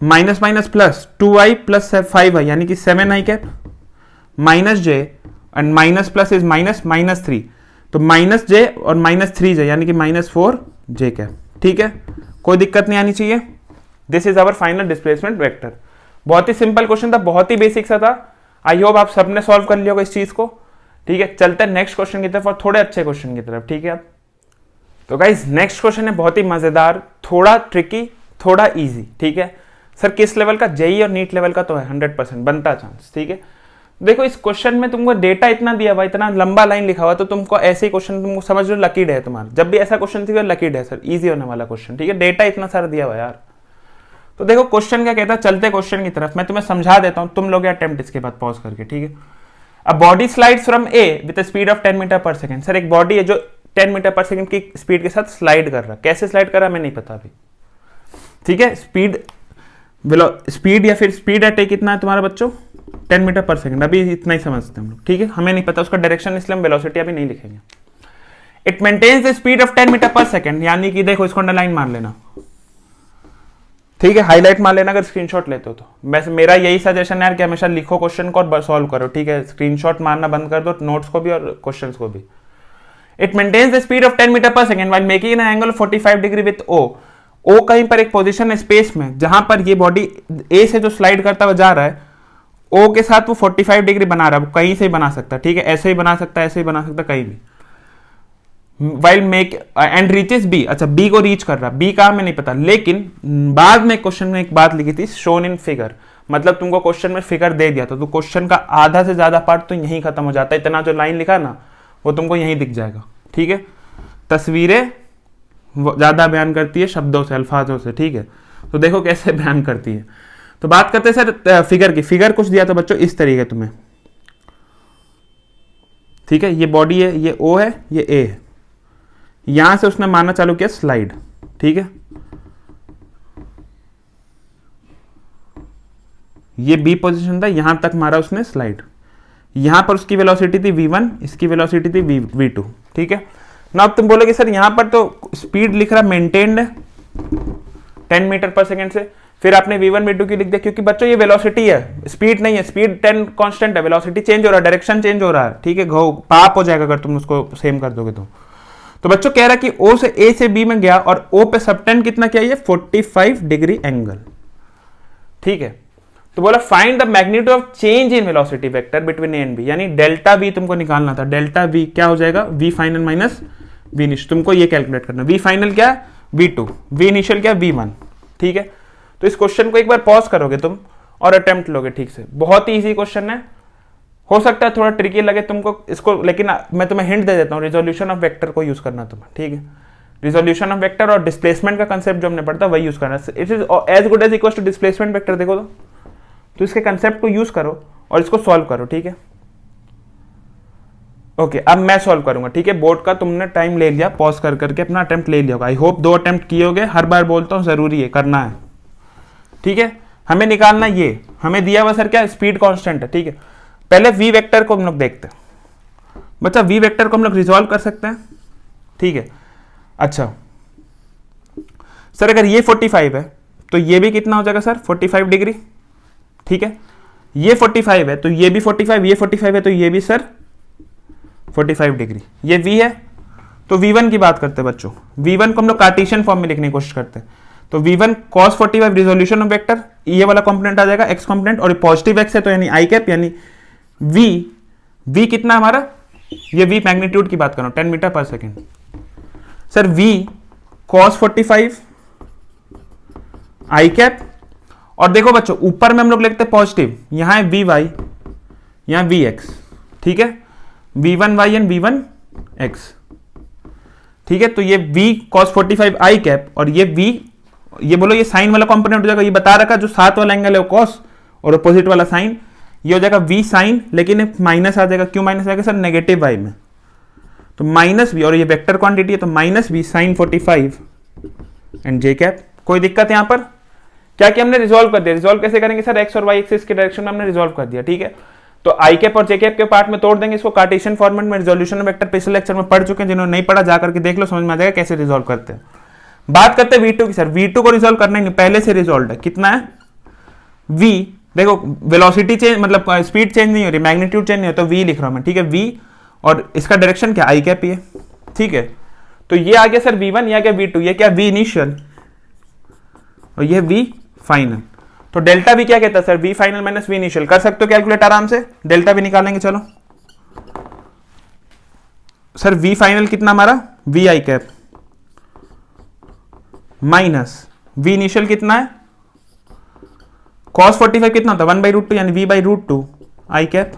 minus minus plus 2i plus 5i यानी कि 7i cap -j and minus plus is -3, तो -j और -3j यानी कि -4j कैप, ठीक है, कोई दिक्कत नहीं आनी चाहिए। This is our final displacement vector. बहुत ही सिंपल क्वेश्चन था, बहुत ही बेसिक सा था। आई होप आप सबने सॉल्व कर लिया होगा इस चीज को, ठीक है। चलते हैं नेक्स्ट क्वेश्चन की तरफ और थोड़े अच्छे क्वेश्चन की तरफ, ठीक है। आप तो गाइज नेक्स्ट क्वेश्चन है बहुत ही मजेदार, थोड़ा ट्रिकी, थोड़ा इजी, ठीक है। सर किस लेवल का, जेई और नीट लेवल का तो है, 100% बनता चांस, ठीक है। देखो इस क्वेश्चन में तुमको डेटा इतना दिया हुआ, इतना लंबा लाइन लिखा हुआ, तो तुमको ऐसे ही क्वेश्चन तुमको समझ लो लकी डे है तुम्हारा। जब भी ऐसा क्वेश्चन चाहिए लकी डे सर, इजी होने वाला क्वेश्चन, ठीक है। डेटा इतना सारा दिया हुआ यार। तो देखो क्वेश्चन क्या कहता है, चलते क्वेश्चन की तरफ, मैं तुम्हें समझा देता हूं, तुम लोग अटेम्प्ट इसके बाद पॉज करके, ठीक है। A body slides from A with speed of 10 metre पर सेकंड। सर एक बॉडी है जो 10 मीटर पर सेकंड की स्पीड के साथ स्लाइड कर रहा है, कैसे स्लाइड कर रहा है मैं नहीं पता अभी, ठीक है। स्पीड या फिर स्पीड एट ए कितना है तुम्हारा बच्चों, 10 मीटर पर सेकंड, अभी इतना ही समझते हैं हम लोग, ठीक है। हमें नहीं पता उसका डायरेक्शन, इसलिए हम वेलोसिटी अभी नहीं लिखेंगे। It maintains the speed of 10 metre पर सेकंड, यानी कि देखो इसको अंडरलाइन मार लेना, ठीक है, हाईलाइट मार लेना अगर स्क्रीनशॉट लेते हो तो। वैसे मेरा यही सजेशन है यार कि हमेशा लिखो क्वेश्चन को और सॉल्व करो, ठीक है। स्क्रीनशॉट मारना बंद कर दो, नोट्स को भी और क्वेश्चंस को भी। It maintains the speed of 10 metre पर second while making an angle 45 degree with O. O कहीं पर एक पोजीशन है स्पेस में जहां पर ये बॉडी ए से जो स्लाइड करता हुआ जा रहा है, ओ के साथ वो 45 डिग्री बना रहा है, कहीं से ही बना सकता है, ठीक है, ऐसे ही बना सकता है, ऐसे ही बना सकता है, कहीं भी। While make and reaches B, अच्छा बी को रीच कर रहा, बी कहां में नहीं पता, लेकिन बाद में क्वेश्चन में एक बात लिखी थी, शोन इन फिगर, मतलब तुमको क्वेश्चन में फिगर दे दिया तो क्वेश्चन का आधा से ज्यादा पार्ट तो यहीं खत्म हो जाता है, इतना जो लाइन लिखा ना वो तुमको यहीं दिख जाएगा, ठीक है। तस्वीरें ज्यादा बयान करती है शब्दों से, अल्फाजों से, ठीक है। तो देखो कैसे बयान करती है। तो बात करते हैं सर फिगर की। फिगर कुछ दिया था बच्चों इस तरीके तुम्हें, ठीक है, ये बॉडी है, ये ओ है, ये ए है, यहां से उसने मारना चालू किया स्लाइड, ठीक है। ये बी पोजीशन था, यहां तक मारा उसने स्लाइड, यहां पर उसकी वेलोसिटी थी v1, इसकी वेलोसिटी थी v2, ठीक है ना। अब तुम बोलोगे सर यहां पर तो स्पीड लिख रहा मेंटेन्ड है 10 मीटर पर सेकंड से, फिर आपने v1 v2 की लिख दिया, क्योंकि बच्चों ये वेलोसिटी है, स्पीड नहीं है, स्पीड 10 कांस्टेंट है, वेलोसिटी चेंज हो रहा है, डायरेक्शन चेंज हो रहा है, ठीक है। पाप हो जाएगा अगर तुम उसको सेम कर दोगे तो बच्चों कह रहा कि O से A से B में गया और O पे सबटेंड कितना किया, ये 45 डिग्री एंगल, ठीक है। तो बोला find the magnitude of change in velocity vector between A and B, यानी डेल्टा V तुमको निकालना था। डेल्टा V क्या हो जाएगा, V final minus V initial, तुमको ये कैलकुलेट करना। V फाइनल क्या है V2, V इनिशियल क्या V1, ठीक है। तो इस क्वेश्चन को एक बार पॉज करोगे तुम और अटेम्प्ट लोगे ठीक से, बहुत ही इजी क्वेश्चन है। हो सकता है थोड़ा ट्रिकी लगे तुमको इसको, लेकिन मैं तुम्हें हिंट दे देता हूँ, रिजोल्यूशन ऑफ वेक्टर को यूज करना तुम्हें, ठीक है। रिजोल्यूशन ऑफ वेक्टर और डिस्प्लेसमेंट का कंसेप्ट जो हमने पढ़ा वही यूज करना। It is as good as equal to displacement vector, देखो तो इसके कंसेप्ट को यूज करो और इसको सॉल्व करो, ठीक है। ओके अब मैं सॉल्व करूंगा, ठीक है। बोर्ड का तुमने टाइम ले लिया, पॉज कर करके अपना अटेम्प्ट ले लिया होगा। आई होप 2 अटेम्प्ट किए होगे, हर बार बोलता हूँ जरूरी है करना है, ठीक है, हमें निकालना ये, हमें दिया हुआ सर क्या, स्पीड कांस्टेंट है। ठीक है, पहले v वेक्टर को हम लोग देखते हैं बच्चा, v वेक्टर को हम लोग रिजॉल्व कर सकते हैं। ठीक है, अच्छा सर अगर ये 45 है तो ये भी कितना हो जाएगा सर, 45 डिग्री। ठीक है, ये 45 है तो ये भी 45, ये 45 है तो ये भी सर 45 डिग्री। ये v है, तो v1 की बात करते हैं बच्चों। v1 को हम लोग कार्टेशियन फॉर्म में लिखने की कोशिश करते हैं, तो v1 cos 45 resolution of vector, ये वाला कंपोनेंट आ जाएगा x कंपोनेंट, और पॉजिटिव x है तो यानी i कैप, यानी v कितना हमारा, ये v मैग्नीट्यूड की बात कर रहा हूं, 10 मीटर पर second. Sir v cos 45 i cap, और देखो बच्चों ऊपर में हम लोग लिखते हैं पॉजिटिव, यहां है vy, यहां vx। ठीक है, v1y एंड v1x। ठीक है, तो ये v cos 45 i कैप, और ये v, ये बोलो ये साइन वाला कंपोनेंट हो जाएगा, ये बता रखा जो साथ वाला एंगल है वो cos और अपोजिट वाला साइन, ये हो जाएगा v साइन, लेकिन एक माइनस आ जाएगा। क्यों माइनस आएगा सर, नेगेटिव y में, तो माइनस v, और ये वेक्टर क्वांटिटी है तो minus v sine 45 and j cap. कोई दिक्कत यहां पर, क्या कि हमने रिजॉल्व कर दिया। रिजॉल्व कैसे करेंगे सर, x और y एक्सिस के डायरेक्शन में हमने रिजॉल्व कर दिया। ठीक है, तो आई कैप और जे कैप के पार्ट में तोड़ देंगे इसको कार्टेशियन फॉर्मेट में, रिजोल्यूशन वेक्टर पिछले लेक्चर में पढ़ चुके हैं, जिन्होंने नहीं पढ़ा जाकर के देख लो, समझ में आ जाएगा कैसे रिजॉल्व करते हैं। बात करते हैं v2 की। सर v2 को रिजॉल्व करना ही नहीं, पहले से रिजॉल्व है, कितना है v, देखो वेलोसिटी चेंज मतलब स्पीड चेंज नहीं हो रही, मैग्नीट्यूड चेंज नहीं हो, तो v लिख रहा हूं मैं। ठीक है, v और इसका डायरेक्शन क्या, आई कैप ही है। ठीक है, तो ये आ गया सर v1, ये आ गया v2, ये क्या v इनिशियल और ये v फाइनल। तो डेल्टा भी क्या कहता है sir, v final minus v initial. कर सकते हो कैलकुलेट आराम से, डेल्टा भी निकालेंगे। चलो सर v फाइनल कितना हमारा, v आई कैप माइनस v इनिशियल कितना है, cos 45 कितना होता है, 1/√2 यानी v by √2 I cap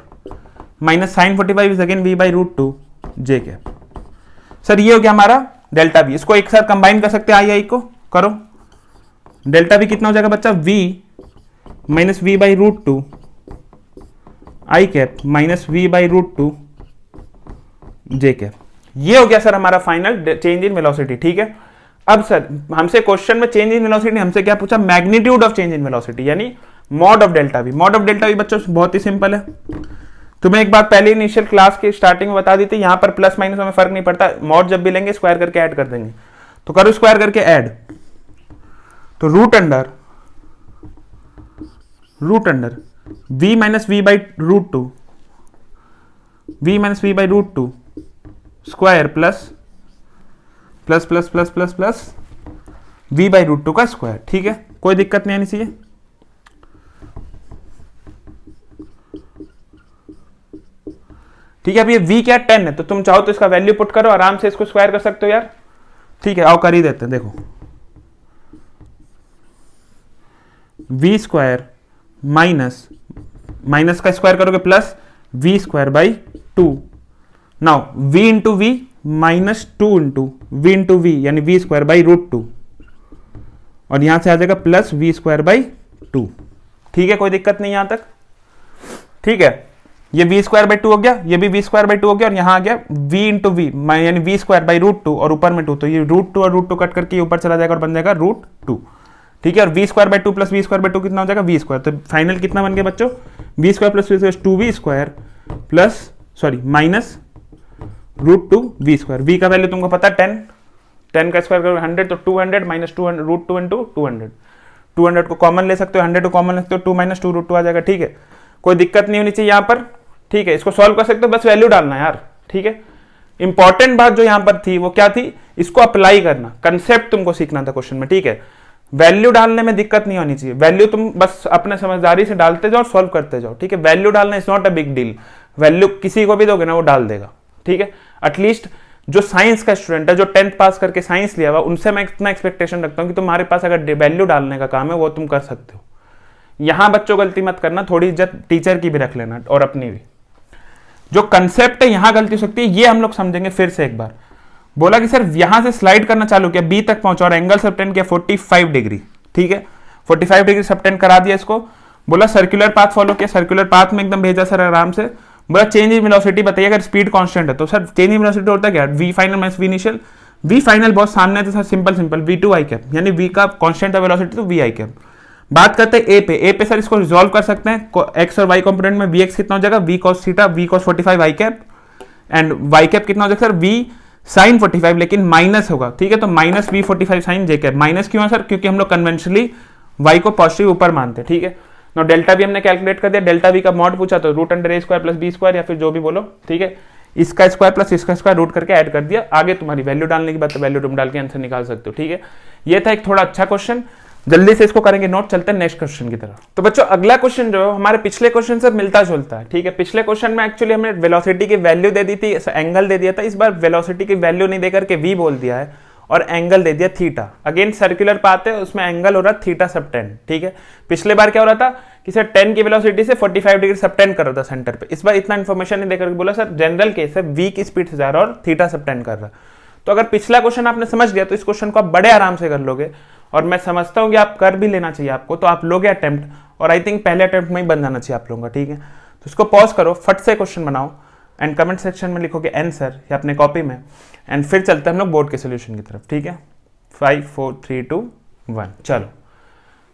minus sine 45 is again v by √2 j cap. Sir ये हो गया हमारा डेल्टा v। इसको एक साथ कंबाइन कर सकते हैं, आई को करो, डेल्टा v कितना हो जाएगा बच्चा, v minus v by √2 I cap minus v by √2 j cap. ये हो गया सर हमारा फाइनल चेंज इन वेलोसिटी। ठीक है, अब सर हमसे क्वेश्चन में चेंज इन वेलोसिटी हमसे क्या पूछा, magnitude of change in velocity, यानी mod of delta v। Mod of delta v बच्चों बहुत ही सिंपल है, तुम्हें एक बात पहले इनिशियल क्लास की स्टार्टिंग में बता दी थी, यहां पर प्लस माइनस में फर्क नहीं पड़ता, मॉड जब भी लेंगे स्क्वायर करके ऐड कर देंगे। तो करो स्क्वायर करके ऐड, तो root under v minus v by √2, v minus v by √2 square plus plus plus plus plus plus v by √2 का स्क्वायर। ठीक है, कोई दिक्कत नहीं आनी चाहिए। ठीक है, अब ये v क्या 10 है, तो तुम चाहो तो इसका वैल्यू पुट करो, आराम से इसको स्क्वायर कर सकते हो यार। ठीक है, आओ कर ही देते हैं। देखो v स्क्वायर माइनस माइनस का स्क्वायर करोगे plus v square by 2, now v into V minus 2 into v into V यानी v स्क्वायर बाई √2, और यहां से आ जाएगा प्लस v स्क्वायर बाई 2। ठीक है, कोई दिक्कत नहीं यहां तक। ठीक है, ये v स्क्वायर बाई 2 हो गया, ये भी v स्क्वायर बाई 2 हो गया, और यहां आ गया v इंटू वी यानी v स्क्वायर बाई √2 और ऊपर में 2, तो ये √2 और √2 कट करके ऊपर चला जाएगा और बन जाएगा √2। ठीक है, और v square by 2 plus v square by 2 कितना हो जाएगा, v स्क्वायर। तो फाइनल कितना बन गया बच्चों, v square plus v square 2v square plus sorry minus √2 v square. v का वैल्यू तुमको पता है 10 का स्क्वायर करोगे 100, तो 200 माइनस √2 इंटू 200 को कॉमन ले सकते हो, 100 को कॉमन ले सकते हो, 2 माइनस 2 √2 आ जाएगा। ठीक है, कोई दिक्कत नहीं होनी चाहिए यहाँ पर। ठीक है, इसको सॉल्व कर सकते हो, बस वैल्यू डालना यार। ठीक है, इंपॉर्टेंट बात जो यहाँ पर थी वो क्या थी, इसको अप्लाई करना, कंसेप्ट तुमको सीखना था क्वेश्चन में। ठीक है, वैल्यू डालने में दिक्कत नहीं होनी चाहिए, वैल्यू तुम बस अपने समझदारी से डालते जाओ, सॉल्व करते जाओ। ठीक है, वैल्यू डालना is not a big deal, value किसी को भी दोगे ना वो डाल देगा। ठीक है, एटलीस्ट जो साइंस का स्टूडेंट है, जो 10th पास करके साइंस लिया हुआ, उनसे मैं इतना एक्सपेक्टेशन रखता हूं कि तुम्हारे पास अगर वैल्यू डालने का काम है वो तुम कर सकते हो। यहां बच्चों गलती मत करना, थोड़ी इज्जत टीचर की भी रख लेना और अपनी भी। जो कंसेप्ट है यहां गलती हो सकती है, ये हम लोग समझेंगे फिर से एक बार। बोला कि सर यहां से स्लाइड करना चालू किया, बी तक पहुंचा और एंगल सबटेंड किया 45 डिग्री। ठीक है, 45 डिग्री सबटेंड करा दिया इसको, बोला सर्कुलर पाथ फॉलो किया, सर्कुलर पाथ में एकदम भेजा सर आराम से। बोला चेंज इन वेलोसिटी बताइए अगर स्पीड कांस्टेंट है, तो सर चेंज इन वेलोसिटी होता है क्या, v final minus v initial. v final बहुत सामने है तो सर सिंपल v2 आई कैप, यानी v का कांस्टेंट है वेलोसिटी तो v आई कैप बात करते हैं ए पे सर इसको रिजॉल्व कर सकते हैं। एक्स और वाई कंपोनेंट में वी एक्स कितना हो जाएगा, we cos theta, V cos 45 Y cap, and Y cap कितना हो जाएगा सर, वी साइन 45, लेकिन माइनस होगा, ठीक है। तो minus V 45 sine J cap. Minus क्यों है सर, क्योंकि हम लोग कन्वेंशनली वाई को पॉजिटिव ऊपर मानते हैं, ठीक है। नो डेल्टा वी हमने कैलकुलेट कर दिया, डेल्टा वी का मॉड पूछा तो रूट अंडर ए स्क्वायर प्लस बी स्क्वायर या फिर जो भी बोलो, ठीक है। इसका स्क्वायर प्लस इसका स्क्वायर रूट करके ऐड कर दिया। आगे तुम्हारी वैल्यू डालने की बात है, वैल्यू तुम डाल के आंसर निकाल सकते हो, ठीक है। ये था एक थोड़ा अच्छा क्वेश्चन, जल्दी से इसको करेंगे नोट, चलते हैं नेक्स्ट क्वेश्चन की तरफ। तो बच्चों अगला क्वेश्चन जो हमारे पिछले क्वेश्चन से मिलता जुलता है, ठीक है। पिछले क्वेश्चन में एक्चुअली हमने वेलोसिटी की वैल्यू दे दी थी, एंगल दे दिया था। इस बार वेलोसिटी की वैल्यू नहीं देकर के वी बोल दिया है और एंगल दे दिया थीटा। अगेन सर्कुलर पाथ है, उसमें एंगल हो रहा थीटा सब 10, ठीक है। पिछले बार क्या हो रहा था कि सर 10 की वेलोसिटी से 45 डिग्री सब 10 कर रहा था सेंटर पे। इस बार इतना इन्फॉर्मेशन नहीं देकर बोला सर जनरल केस है, वी की स्पीड से जा रहा और थीटा सब 10 कर रहा। तो अगर पिछला क्वेश्चन आपने समझ लिया तो इस क्वेश्चन को आप बड़े आराम से कर लोगे, और मैं समझता हूं कि आप कर भी लेना चाहिए आपको। तो आप लोगे अटेम्प्ट, और आई थिंक पहले अटेम्प्ट में ही बन जाना चाहिए आप लोगों का, ठीक है। तो इसको पॉज करो, फट से क्वेश्चन बनाओ एंड कमेंट सेक्शन में लिखोगे आंसर या अपने कॉपी में, एंड फिर चलते हैं हम लोग बोर्ड के सोल्यूशन की तरफ, ठीक है। 5 4 3 2 1 चलो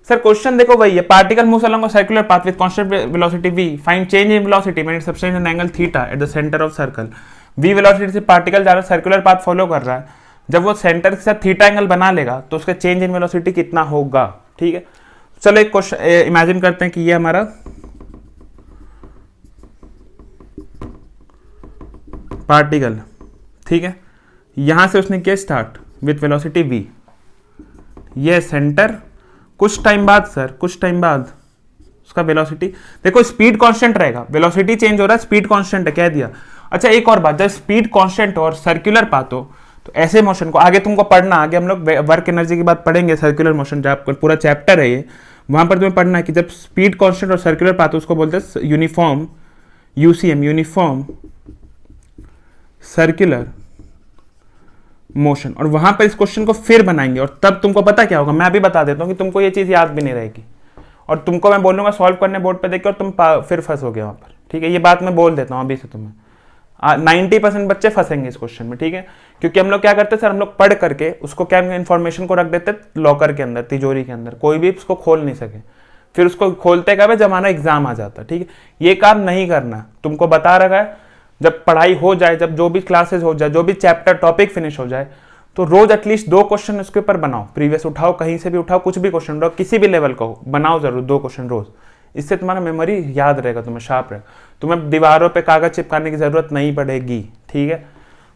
सर। क्वेश्चन देखो वही है, particle moves along a circular path with constant velocity v, find change in velocity when it subtends an angle theta at the centre of circle. v velocity से पार्टिकल जा रहा है, सर्कुलर पाथ फॉलो कर रहा है। जब वो centre के साथ थीटा एंगल बना लेगा तो उसका चेंज इन वेलोसिटी कितना होगा, ठीक है। चलो एक क्वेश्चन इमेजिन करते हैं कि ये हमारा पार्टिकल, ठीक है। यहां से उसने किया स्टार्ट विथ वेलोसिटी v, ये सेंटर, कुछ टाइम बाद सर, कुछ टाइम बाद उसका वेलोसिटी, देखो स्पीड कांस्टेंट रहेगा, वेलोसिटी चेंज हो रहा है, स्पीड कांस्टेंट है, कह दिया। अच्छा एक और बात, जब स्पीड कांस्टेंट हो और सर्कुलर पाथ हो तो ऐसे मोशन को आगे तुमको पढ़ना, आगे हम लोग वर्क एनर्जी की बात पढ़ेंगे, सर्कुलर मोशन जब पूरा चैप्टर है ये, वहां पर तुम्हें पढ़ना है कि जब स्पीड कांस्टेंट और सर्कुलर पाथ उसको बोलते हैं uniform, UCM, uniform circular motion. और वहां पर इस क्वेश्चन को फिर बनाएंगे और तब तुमको पता क्या होगा, मैं अभी बता देता हूं कि तुमको ये चीज याद भी नहीं रहेगी, और तुमको मैं बोलूंगा सॉल्व करने बोर्ड पे देख के और तुम फिर फंसोगे वहां पर, ठीक है। ये बात मैं बोल देता हूं अभी से तुम्हें, 90% बच्चे फंसेंगे इस क्वेश्चन में, ठीक है। क्योंकि हम लोग क्या करते हैं सर, हम लोग पढ़ करके उसको क्या इन्फॉर्मेशन को रख देते लॉकर के अंदर, तिजोरी के अंदर, कोई भी उसको खोल नहीं सके। फिर उसको खोलते कब है, जब हमारा एग्जाम आ जाता है, ठीक है। ये काम नहीं करना, तुमको बता रखा है। जब पढ़ाई हो जाए, जब जो भी क्लासेस हो जाए, जो भी चैप्टर टॉपिक फिनिश हो जाए, तो रोज एटलीस्ट 2 क्वेश्चन उसके ऊपर बनाओ, प्रीवियस उठाओ, कहीं से भी उठाओ, कुछ भी क्वेश्चन उठाओ, किसी भी लेवल का हो, बनाओ जरूर 2 क्वेश्चन रोज। इससे तुम्हारा मेमोरी याद रहेगा, तुम्हें शार्प रहेगा, तुम्हें दीवारों पे कागज चिपकाने की जरूरत नहीं पड़ेगी, ठीक है।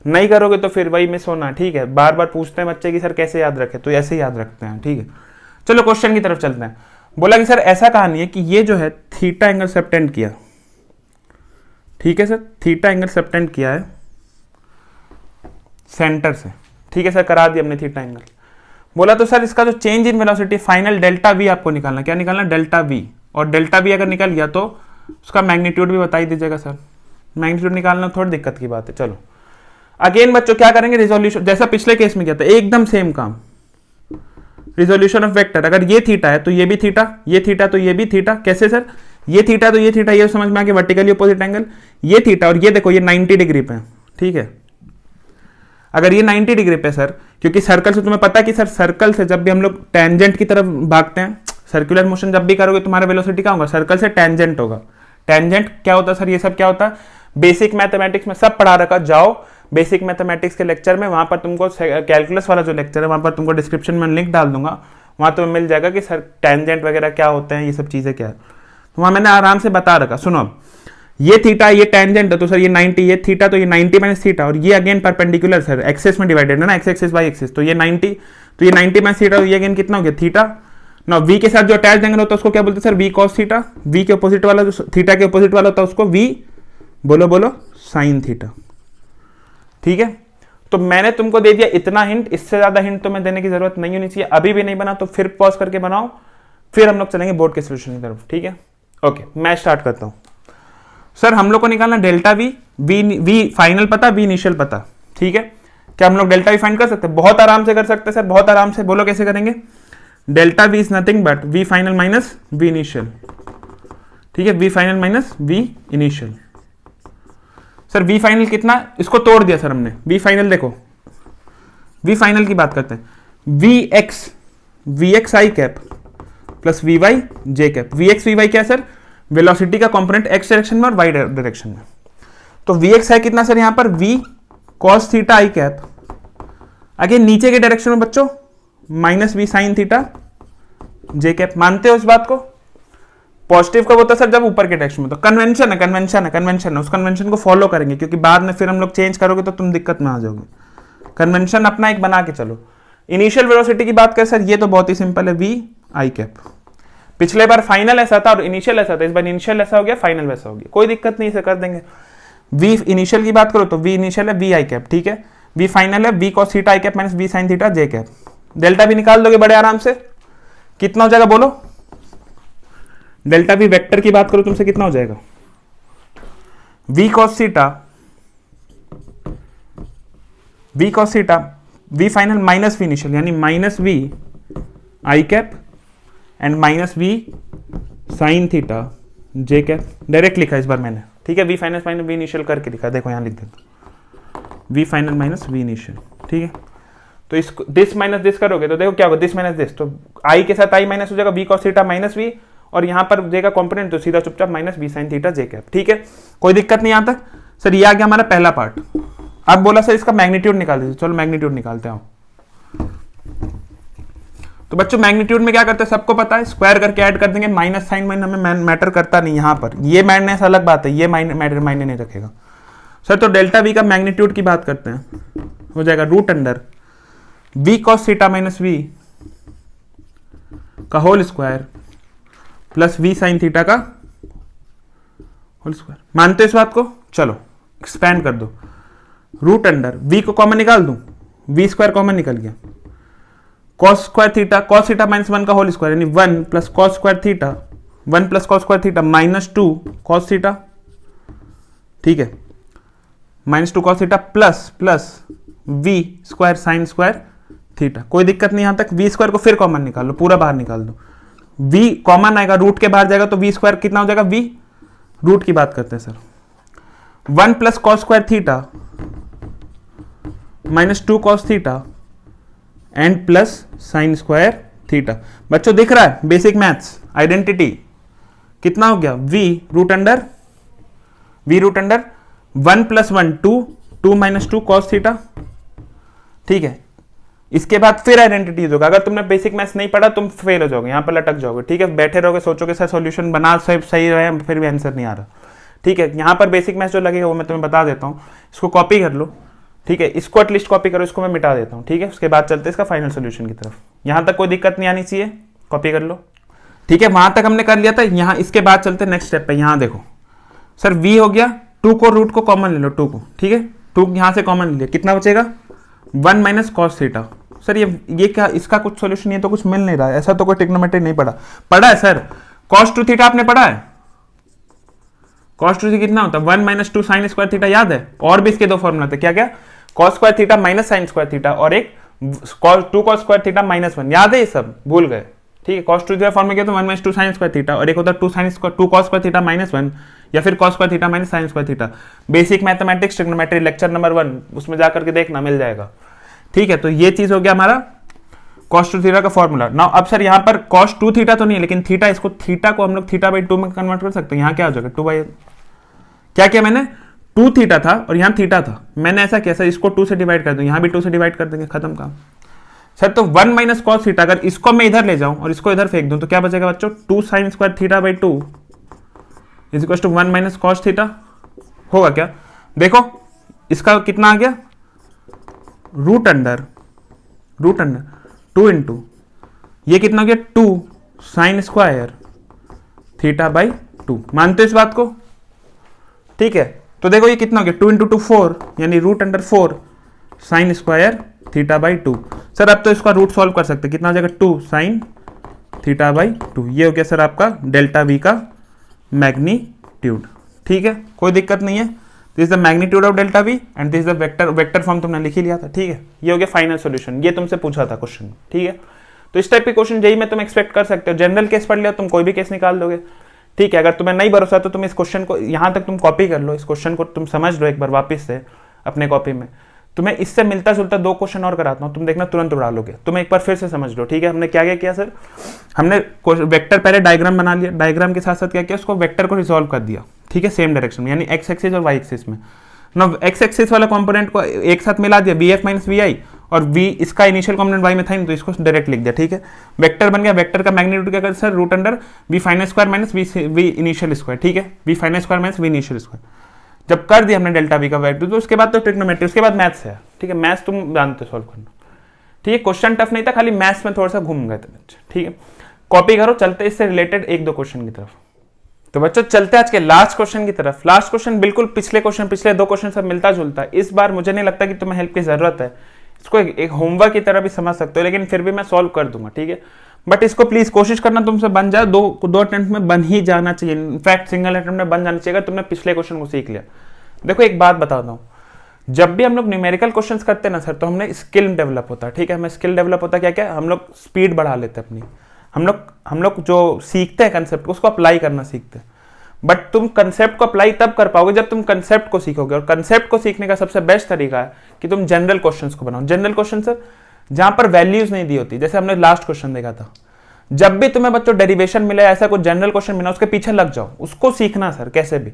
नहीं करोगे तो फिर वही मिस होना, ठीक है। बार बार पूछते हैं बच्चे कि सर कैसे याद रखे, तो ऐसे याद रखते हैं, ठीक है। चलो क्वेश्चन की तरफ चलते हैं। बोला कि सर ऐसा कहानी है कि ये जो है थीटा एंगल सबटेंड किया, ठीक है सर, थीटा एंगल सबटेंड किया है सेंटर से, ठीक है सर, करा दिया हमने थीटा एंगल। बोला तो सर इसका जो change in velocity final delta we आपको निकालना, क्या निकालना, डेल्टा वी। और डेल्टा वी अगर निकल गया तो उसका मैग्नीट्यूड भी बता ही दीजिएगा सर, मैग्नीट्यूड निकालना थोड़ी दिक्कत की बात है। चलो अगेन बच्चों क्या करेंगे, रिजोल्यूशन जैसा पिछले केस में किया था, एकदम सेम काम, रिजोल्यूशन ऑफ वेक्टर। अगर ये थीटा है तो ये भी थीटा, ये थीटा तो ये भी थीटा, कैसे सर, ये थीटा तो ये थीटा, ये समझ में आ गया, वर्टिकली अपोजिट एंगल, ये थीटा, और ये देखो ये 90 डिग्री पे, ठीक है। अगर ये 90 डिग्री पे सर, क्योंकि सर्कल से तुम्हें पता है कि सर सर्कल से जब भी हम लोग टेंजेंट की तरफ भागते हैं, सर्कुलर मोशन जब भी करोगे तुम्हारा वेलोसिटी क्या होगा, सर्कल से टेंजेंट होगा। टेंजेंट क्या होता है सर, ये सब क्या होता है, बेसिक मैथमेटिक्स में सब पढ़ा रखा, जाओ बेसिक मैथमेटिक्स के लेक्चर में, वहां पर तुमको कैलकुलस वाला जो लेक्चर है वहां पर तुमको डिस्क्रिप्शन में लिंक डाल दूंगा, वहां तुम्हें मिल जाएगा कि सर टेंजेंट वगैरह क्या होते हैं, ये सब चीजें क्या है, तो वहां मैंने आराम से बता रखा। सुनो अब ये थीटा, ये टेंजेंट है तो सर ये 90, ये थीटा तो ये 90 माइनस थीटा, और ये अगेन परपेंडिकुलर सर एक्सेस में डिवाइडेड है ना, एक्स एक्सिस वाई एक्सिस, तो ये 90, तो ये 90 माइनस थीटा, ये अगेन कितना हो गया थीटा। ना वी के साथ जो अटैच एंगल होता है उसको क्या बोलते हैं sir, V cos theta. V के अपोजिट वाला जो थीटा के अपोजिट वाला होता है उसको वी बोलो बोलो साइन थीटा, ठीक है। तो मैंने तुमको दे दिया इतना हिंट, इससे ज्यादा हिंट तो मैं देने की जरूरत नहीं होनी चाहिए। अभी भी नहीं बना तो फिर पॉज करके बनाओ, फिर हम लोग चलेंगे बोर्ड के सोल्यूशन की तरफ, ठीक है। ओके मैं स्टार्ट करता हूं। सर हम लोग को निकालना डेल्टा वी, वी फाइनल पता, वी इनिशियल पता, ठीक है। क्या हम लोग डेल्टा वी फाइंड कर सकते हैं, बहुत आराम से कर सकते हैं सर, बहुत आराम से। बोलो कैसे करेंगे, delta v is nothing but v final minus we initial, ठीक है, we final minus we initial. Sir v final कितना, इसको तोड़ दिया सर हमने, वी फाइनल देखो, वी फाइनल की बात करते हैं, v x i cap plus v y j cap. V x v y क्या है सर, वेलोसिटी का कंपोनेंट एक्स डायरेक्शन में और वाई डायरेक्शन में। तो वी एक्स है कितना सर यहाँ पर, v cos theta i cap, आगे नीचे के डायरेक्शन में बच्चों minus we sine theta J cap. मानते हो इस बात को? पॉजिटिव कब होता है सर, जब ऊपर के डायरेक्शन में। तो कन्वेंशन है, कन्वेंशन है, कन्वेंशन है, उस कन्वेंशन को फॉलो करेंगे, क्योंकि बाद में फिर हम लोग चेंज करोगे तो तुम दिक्कत में आ जाओगे। कन्वेंशन अपना एक बना के चलो। इनिशियल वेलोसिटी की बात करें सर, ये तो बहुत ही सिंपल है, वी आई कैप। पिछले बार फाइनल ऐसा था और इनिशियल ऐसा था, इस बार इनिशियल ऐसा हो गया, फाइनल वैसा हो गया, कोई दिक्कत नहीं, इसे कर देंगे। वी इनिशियल की बात करो तो वी इनिशियल है वी आई कैप, ठीक है। वी फाइनल है v cos theta i cap minus we sine theta J cap. Delta भी निकाल दोगे बड़े आराम से, कितना हो जाएगा बोलो? डेल्टा वी वेक्टर की बात करो तुमसे, कितना हो जाएगा? We cos theta V final minus we initial, यानी minus we I cap and minus we sine theta J cap. Direct लिखा इस बार मैंने, ठीक है। We final minus we initial करके लिखा, देखो यहां लिख देता, V final minus we initial, ठीक है। तो इसको दिस माइनस दिस करोगे तो देखो क्या होगा, दिस माइनस दिस, तो आई के साथ आई माइनस हो जाएगा, we cos theta minus v, और यहां पर जे का कंपोनेंट तो सीधा चुपचाप minus we sine theta J cap, ठीक है। कोई दिक्कत नहीं यहां तक सर। ये आ गया हमारा पहला पार्ट। अब बोला सर इसका मैग्नीट्यूड निकाल दीजिए, चलो मैग्नीट्यूड निकालते हैं। तो बच्चों मैग्नीट्यूड में क्या करते हैं सबको पता है, स्क्वायर करके ऐड कर देंगे। माइनस साइन माइन हमें मैटर करता नहीं यहां पर, ये माइनस अलग बात है, ये मायने नहीं रखेगा सर। तो डेल्टा वी का मैग्नीट्यूड की बात करते हैं, हो जाएगा root under V cos theta minus V का whole square plus V sine theta का होल स्क्वायर। मानते हो इस बात को? चलो एक्सपैंड कर दो, रूट अंडर वी को कॉमन निकाल दूं, वी स्क्वायर कॉमन निकल गया, cos square theta cos theta minus 1 का होल स्क्वायर, यानी 1 plus cos square theta, 1 plus cos square theta minus 2 cos theta, ठीक है, minus 2 cos theta plus plus v square sine square theta. कोई दिक्कत नहीं यहां तक। वी स्क्वायर को फिर कॉमन निकाल लो, पूरा बाहर निकाल दो, वी कॉमन आएगा, रूट के बाहर जाएगा तो वी स्क्वायर कितना हो जाएगा, वी रूट की बात करते हैं sir, 1 plus cos square theta minus 2 cos theta and plus sign square theta. बच्चों दिख रहा है बेसिक मैथ्स आइडेंटिटी, कितना हो गया, v root under 1 plus 1 2 minus 2 cos theta, ठीक है। इसके बाद फिर आइडेंटिटी होगा। अगर तुमने बेसिक मैथ्स नहीं पढ़ा तुम फेल हो जाओगे, यहां पर लटक जाओगे, ठीक है। बैठे रहोगे सोचोगे सर सॉल्यूशन बना सही रहे फिर भी आंसर नहीं आ रहा, ठीक है। यहां पर बेसिक मैथ्स जो लगेगा वो मैं तुम्हें बता देता हूं, इसको कॉपी कर लो, ठीक है। इसको एटलीस्ट कॉपी करो, इसको मैं मिटा देता हूं, ठीक है। उसके बाद चलते हैं इसका फाइनल सोल्यूशन की तरफ। यहां तक कोई दिक्कत नहीं आनी चाहिए, कॉपी कर लो, ठीक है। वहां तक हमने कर लिया था, यहां इसके बाद चलते नेक्स्ट स्टेप पे। यहां देखो सर वी हो गया, 2 को रूट को कॉमन ले लो, 2 को, ठीक है, 2 यहां से कॉमन ले लिया, कितना बचेगा, 1 माइनस कॉस थीटा। सर ये क्या, इसका कुछ सॉल्यूशन, ये तो कुछ मिल नहीं रहा है, ऐसा तो कोई ट्रिग्नोमेट्री नहीं पढ़ा है सर। कॉस 2 थीटा आपने पढ़ा है, कॉस 2 कितना होता है, 1 माइनस 2 साइन स्क्वायर थीटा, याद है। और भी इसके दो फॉर्मूला थे, क्या क्या, cos square theta minus sign square theta, और एक 2 कॉस स्क्वायर थीटा माइनस 1, याद है, ये सब भूल गए, ठीक है। कॉस 2 थीटा फॉर्मूला क्या, तो 1 माइनस 2 साइन स्क्वायर थीटा, और एक होता है 2 कॉस स्क्वायर थीटा माइनस 1, या फिर cos square theta minus sign square theta. Basic mathematics trigonometry lecture number 1, उसमें जाकर के देखना, मिल जाएगा, ठीक है। तो ये चीज हो गया हमारा cos 2 थीटा का फॉर्मूला। नाउ अब सर यहाँ पर cos 2 थीटा तो नहीं है, लेकिन थीटा, इसको थीटा को हम लोग थीटा बाई 2 में कन्वर्ट कर सकते हैं। यहाँ क्या हो जाएगा, 2 बाई, क्या किया मैंने, 2 थीटा था और यहाँ थीटा था, मैंने ऐसा किया सर इसको 2 से डिवाइड कर दूं, यहाँ भी 2 से डिवाइड कर देंगे, खत्म काम सर। तो 1 माइनस कॉस थीटा, अगर इसको मैं इधर ले जाऊं और इसको इधर फेंक दूं तो क्या बचेगा बच्चों, 2 sine square theta by 2 is equal to 1 minus cos theta होगा क्या। देखो इसका कितना आ गया, रूट अंडर 2 इंटू ये कितना हो गया, 2 साइन स्क्वायर थीटा बाई 2। मानते हो इस बात को, ठीक है। तो देखो ये कितना हो गया, 2 इंटू 2 4, यानी root under 4 sine square theta by 2। Sir अब तो इसका रूट सॉल्व कर सकते, कितना हो जाएगा, 2 साइन थीटा बाई 2। ये हो गया सर आपका डेल्टा वी का मैग्नीट्यूड, ठीक है, कोई दिक्कत नहीं है। This is the magnitude of delta we and this is the vector form तुमने लिख ही लिया था, ठीक है। ये हो गया फाइनल सॉल्यूशन, ये तुमसे पूछा था क्वेश्चन, ठीक है। तो इस टाइप के क्वेश्चन जेई में तुम एक्सपेक्ट कर सकते हो। जनरल केस पढ़ लिया तुम कोई भी केस निकाल दोगे, ठीक है। अगर तुम्हें नहीं भरोसा तो तुम इस क्वेश्चन को यहां तक तुम कॉपी कर लो, इस क्वेश्चन को तुम समझ लो एक बार वापस से अपने कॉपी में, तुम्हें इससे मिलता जुलता 2 क्वेश्चन और कराता हूँ, तुम देखना तुरंत उड़ा लोगे। तुम एक बार फिर से समझ लो, ठीक है। हमने क्या क्या किया सर, हमने वेक्टर पहले डायग्राम बना लिया, डायग्राम के साथ साथ क्या किया, उसको वेक्टर को रिजॉल्व कर दिया, ठीक है, सेम डायरेक्शन में, यानी एक्स एक्सिस और वाई एक्सिस में। ना एक्स एक्सिस वाला कंपोनेंट को एक साथ मिला दिया, वी एफ माइनस वी आई, और वी इसका इनिशियल कंपोनेंट वाई में था नहीं, तो इसको डायरेक्ट लिख दिया, ठीक है। वेक्टर बन गया, वेक्टर का मैग्नीट्यूड क्या कर sir, root under v final square minus we initial square, ठीक है, we final square minus we initial square. जब कर दिया हमने डेल्टा वी का वैल्यू, तो उसके बाद तो ट्रिग्नोमेट्री, उसके बाद मैथ्स है, ठीक है। मैथ्स तुम जानते सॉल्व करना, ठीक है। क्वेश्चन टफ नहीं था, खाली मैथ्स में थोड़ा सा घूम गए थे बच्चे, ठीक है। कॉपी करो, चलते इससे रिलेटेड 1-2 क्वेश्चन की तरफ। तो बच्चों चलते आज के लास्ट क्वेश्चन की तरफ। लास्ट क्वेश्चन बिल्कुल पिछले 2 क्वेश्चन सब मिलता जुलता है। इस बार मुझे नहीं लगता कि तुम्हें हेल्प की जरूरत है, इसको एक होमवर्क की तरह भी समझ सकते हो, लेकिन फिर भी मैं सॉल्व कर दूंगा, ठीक है। बट इसको प्लीज कोशिश करना तुमसे बन जाए, 2 अटेम्प्ट में बन ही जाना चाहिए, इनफैक्ट सिंगल अटेम्प्ट में बन जाना चाहिए अगर तुमने पिछले क्वेश्चन को सीख लिया। देखो एक बात बताता हूँ, जब भी हम लोग न्यूमेरिकल क्वेश्चंस करते हैं ना सर, तो हमने स्किल डेवलप होता है, ठीक है। हमें स्किल डेवलप होता है क्या क्या, हम लोग स्पीड बढ़ा लेते हैं अपनी, हम लोग जो सीखते हैं कंसेप्ट उसको अप्लाई करना सीखते हैं। बट तुम कंसेप्ट को अप्लाई तब कर पाओगे जब तुम कंसेप्ट को सीखोगे, और कंसेप्ट को सीखने का सबसे बेस्ट तरीका है कि तुम जनरल क्वेश्चंस को बनाओ। जनरल क्वेश्चन सर जहां पर वैल्यूज नहीं दी होती, जैसे हमने लास्ट क्वेश्चन देखा था। जब भी तुम्हें बच्चों डेरिवेशन मिले, ऐसा कुछ जनरल क्वेश्चन मिला, उसके पीछे लग जाओ, उसको सीखना सर कैसे भी।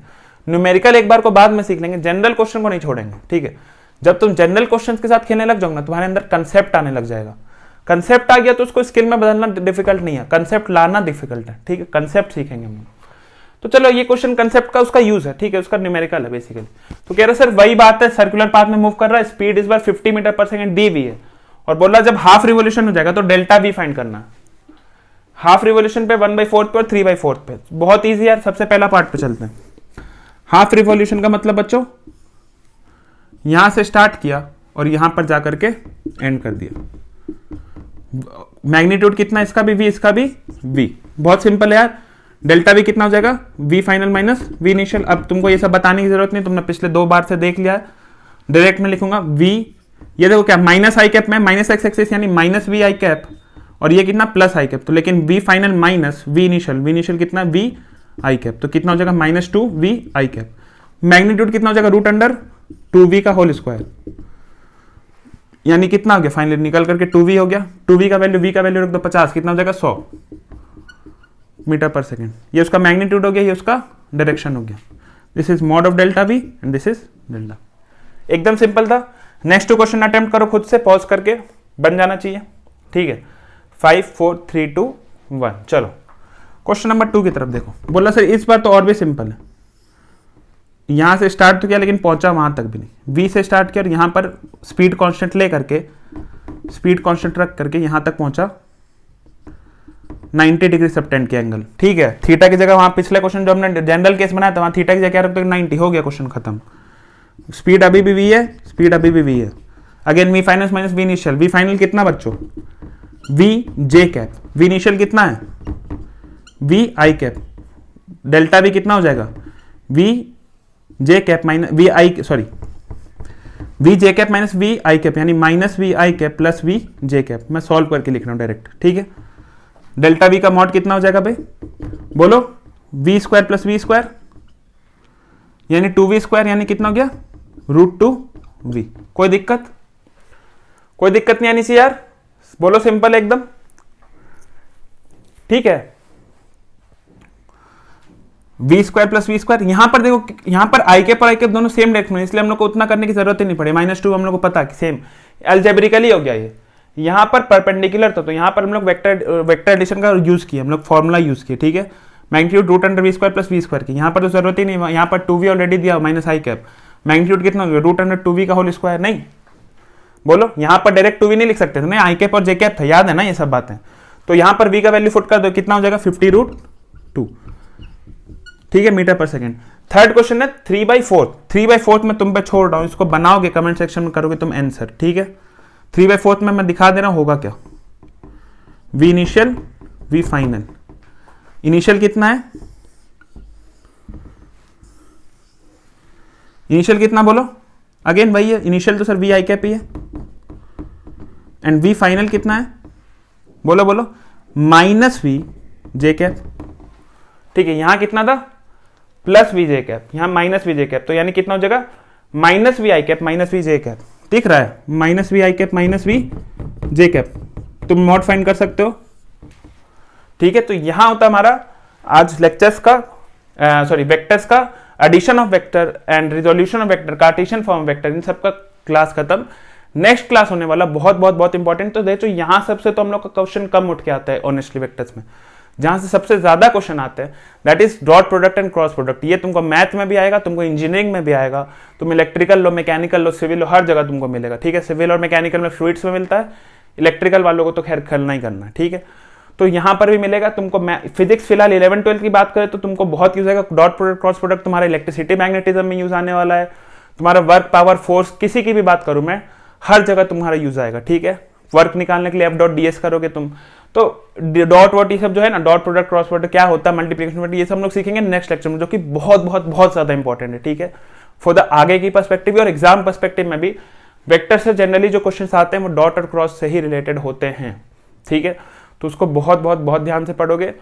न्यूमेरिकल एक बार को बाद में सीख लेंगे, जनरल क्वेश्चन को नहीं छोड़ेंगे, ठीक है। जब तुम जनरल क्वेश्चन के साथ खेलने लग जाओगे ना, तुम्हारे अंदर कंसेप्ट आने लग जाएगा। कंसेप्ट आ गया तो उसको स्किल में बदलना डिफिकल्ट नहीं है, कंसेप्ट लाना डिफिकल्ट है, ठीक है। कंसेप्ट सीखेंगे हम। तो चलो ये क्वेश्चन कंसेप्ट का उसका यूज है, ठीक है, उसका न्यूमेरिकल है बेसिकली। तो कह रहे सर वही बात है, सर्कुलर पाथ में मूव कर रहा है, स्पीड इस बार 50 मीटर पर सेकंड डी वी है, और बोल रहा जब हाफ रिवोल्यूशन हो जाएगा तो डेल्टा वी फाइंड करना। हाफ रिवोल्यूशन पे 1/4 पे और 3/4 पे, बहुत ईजी यार। सबसे पहला पार्ट पे चलते हैं। हाफ रिवोल्यूशन का मतलब बच्चों यहां से स्टार्ट किया और यहां पर जाकर के एंड कर दिया। मैग्नीट्यूड कितना, इसका भी वी, इसका भी वी, बहुत सिंपल है यार। डेल्टा वी कितना हो जाएगा, v final minus we initial. अब तुमको ये सब बताने की जरूरत नहीं, तुमने पिछले 2 बार से देख लिया है। डायरेक्ट में लिखूंगा वी, ये देखो क्या माइनस आई कैप में, माइनस एक्स एक्सिस यानी माइनस वी आई कैप, और ये कितना प्लस आई कैप। तो लेकिन v final minus we initial कितना वी आई कैप, तो कितना हो जाएगा -2 वी आई कैप। मैग्नीट्यूड कितना हो जाएगा, रूट अंडर 2v का होल स्क्वायर, यानी कितना हो गया फाइनली निकल करके 2v हो गया। 2v का वैल्यू, v का वैल्यू रख दो 50, कितना हो जाएगा 100 मीटर पर सेकेंड। ये उसका मैग्नीट्यूड हो गया, ये उसका डायरेक्शन हो गया। This is mod of delta we and this is delta. एकदम सिंपल था। नेक्स्ट क्वेश्चन अटेम्प्ट करो खुद से, पॉज करके, बन जाना चाहिए, ठीक है। 5 4 3 2 1। चलो क्वेश्चन नंबर 2 की तरफ देखो। बोला सर इस बार तो और भी सिंपल है, यहां से स्टार्ट तो किया लेकिन पहुंचा वहां तक भी नहीं। v से स्टार्ट किया और यहां पर स्पीड कांस्टेंट ले करके, स्पीड कांस्टेंट रख करके यहां तक पहुंचा 90 डिग्री सबटेंड के एंगल, ठीक है। थीटा की जगह वहां पिछले क्वेश्चन जो हमने जनरल केस बनाया था, वहां थीटा की जगह क्या रखते 90, हो गया क्वेश्चन खत्म। स्पीड अभी भी v है, स्पीड अभी भी v है। Again v final minus v initial, v final कितना बच्चों, v j cap, v initial कितना है v i cap, delta v कितना हो जाएगा v j cap minus v i, sorry v j cap minus v i cap, यानी minus v i cap plus v j cap. मैं solve करके लिख रहा हूं डायरेक्ट, ठीक है। डेल्टा v का मॉड कितना हो जाएगा भाई, बोलो v square plus v square, यानी 2v स्क्वायर, यानी कितना हो गया √2v। कोई दिक्कत, कोई दिक्कत नहीं आनी चाहिए यार, बोलो सिंपल एकदम, ठीक है। v square plus v square, यहां पर देखो, यहां पर i कैप और i कैप दोनों सेम डायरेक्शन में, इसलिए हम लोग को उतना करने की जरूरत ही नहीं पड़ी। -2 हम लोग को पता है कि सेम अलजेब्रिकली हो गया ये। यहां पर परपेंडिकुलर था, तो यहां पर हम लोग वेक्टर एडिशन का यूज किया, हम लोग फॉर्मूला यूज किया, ठीक है। Magnitude root under v square plus v square की, यहां पर तो जरूरत ही नहीं, यहां पर 2v ऑलरेडी दिया माइनस i कैप। मैग्नीट्यूड कितना हो गया रूट अंडर 2v का होल स्क्वायर, नहीं बोलो यहां पर डायरेक्ट 2v नहीं लिख सकते थे, नहीं i कैप और j कैप था, याद है ना ये सब बातें। तो यहां पर v का वैल्यू फुट कर दो, कितना हो जाएगा 50√2, ठीक है, मीटर पर सेकेंड। थर्ड क्वेश्चन है 3/4, 3/4 में तुम पे छोड़ रहा हूं, इसको बनाओगे कमेंट सेक्शन में करोगे तुम आंसर, ठीक है। 3/4 में मैं दिखा दे रहा हूं होगा क्या, v initial v final, initial कितना है, इनिशियल कितना बोलो, अगेन वही है इनिशियल तो सर v i कैप ही है, एंड v फाइनल कितना है, बोलो बोलो माइनस v j कैप, ठीक है। यहां कितना था प्लस वी जे कैप, यहां माइनस वी जे कैप, तो यानी कितना हो जाएगा -v i cap minus v j cap. दिख रहा है, minus we I cap minus v j cap, तुम मॉड फाइंड कर सकते हो। ठीक है, तो यहां होता हमारा आज लेक्चर्स का वेक्टर्स का addition of vector and resolution of vector, Cartesian form vector, इन सबका क्लास खत्म। नेक्स्ट क्लास होने वाला बहुत बहुत बहुत इंपॉर्टेंट। तो देखो यहां सबसे तो हम लोग का क्वेश्चन कम उठ के आता है ऑनेस्टली वेक्टर्स में, जहां से सबसे ज्यादा क्वेश्चन आते हैं that is dot product and cross product. ये तुमको मैथ में भी आएगा, तुमको इंजीनियरिंग में भी आएगा, तुम इलेक्ट्रिकल लो, मैकेनिकल लो, सिविल लो, हर जगह तुमको मिलेगा। ठीक है, सिविल और मैकेनिकल में फ्लूइड्स में मिलता है, इलेक्ट्रिकल वालों को तो खैर करना ही करना है। ठीक है, तो यहां पर भी मिलेगा तुमको। फिजिक्स फिलहाल 11-12 की बात करें तो तुमको बहुत यूज आएगा। डॉट प्रोडक्ट क्रॉस प्रोडक्ट तुम्हारा इलेक्ट्रिसिटी मैग्नेटिज्म में यूज आने वाला है, तुम्हारा वर्क पावर फोर्स, किसी की भी बात करूं मैं, हर जगह तुम्हारा यूज आएगा। ठीक है, वर्क निकालने के लिए एफ डॉट डीएस करोगे तुम, तो डॉट वॉट ये सब जो है ना, डॉट प्रोडक्ट क्रॉस प्रोडक्ट क्या होता है, मल्टीप्लिकेशन, ये सब हम लोग सीखेंगे नेक्स्ट लेक्चर में, जो कि बहुत बहुत बहुत ज्यादा इंपॉर्टेंट है। ठीक है, फॉर द आगे की पर्सपेक्टिव और एग्जाम पर्सपेक्टिव में भी वेक्टर से जनरली जो क्वेश्चन आते हैं वो डॉट और क्रॉस से ही रिलेटेड होते हैं। ठीक है, तो उसको बहुत बहुत बहुत ध्यान से पढ़ोगे।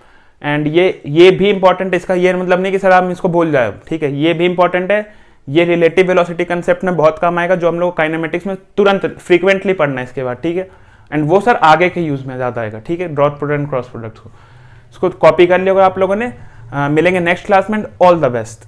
एंड ये भी इंपॉर्टेंट है, इसका ये मतलब नहीं कि सर आप इसको भूल जाओ। ठीक है, ये भी इंपॉर्टेंट है, ये रिलेटिव वेलोसिटी कंसेप्ट में बहुत काम आएगा, जो हम लोग काइनेमेटिक्स में तुरंत फ्रीक्वेंटली पढ़ना है इसके बाद। ठीक है, एंड वो सर आगे के यूज में ज्यादा आएगा। ठीक है, dot product and cross product को इसको कॉपी कर लियोगे आप लोगों ने। मिलेंगे नेक्स्ट क्लास में, ऑल द बेस्ट।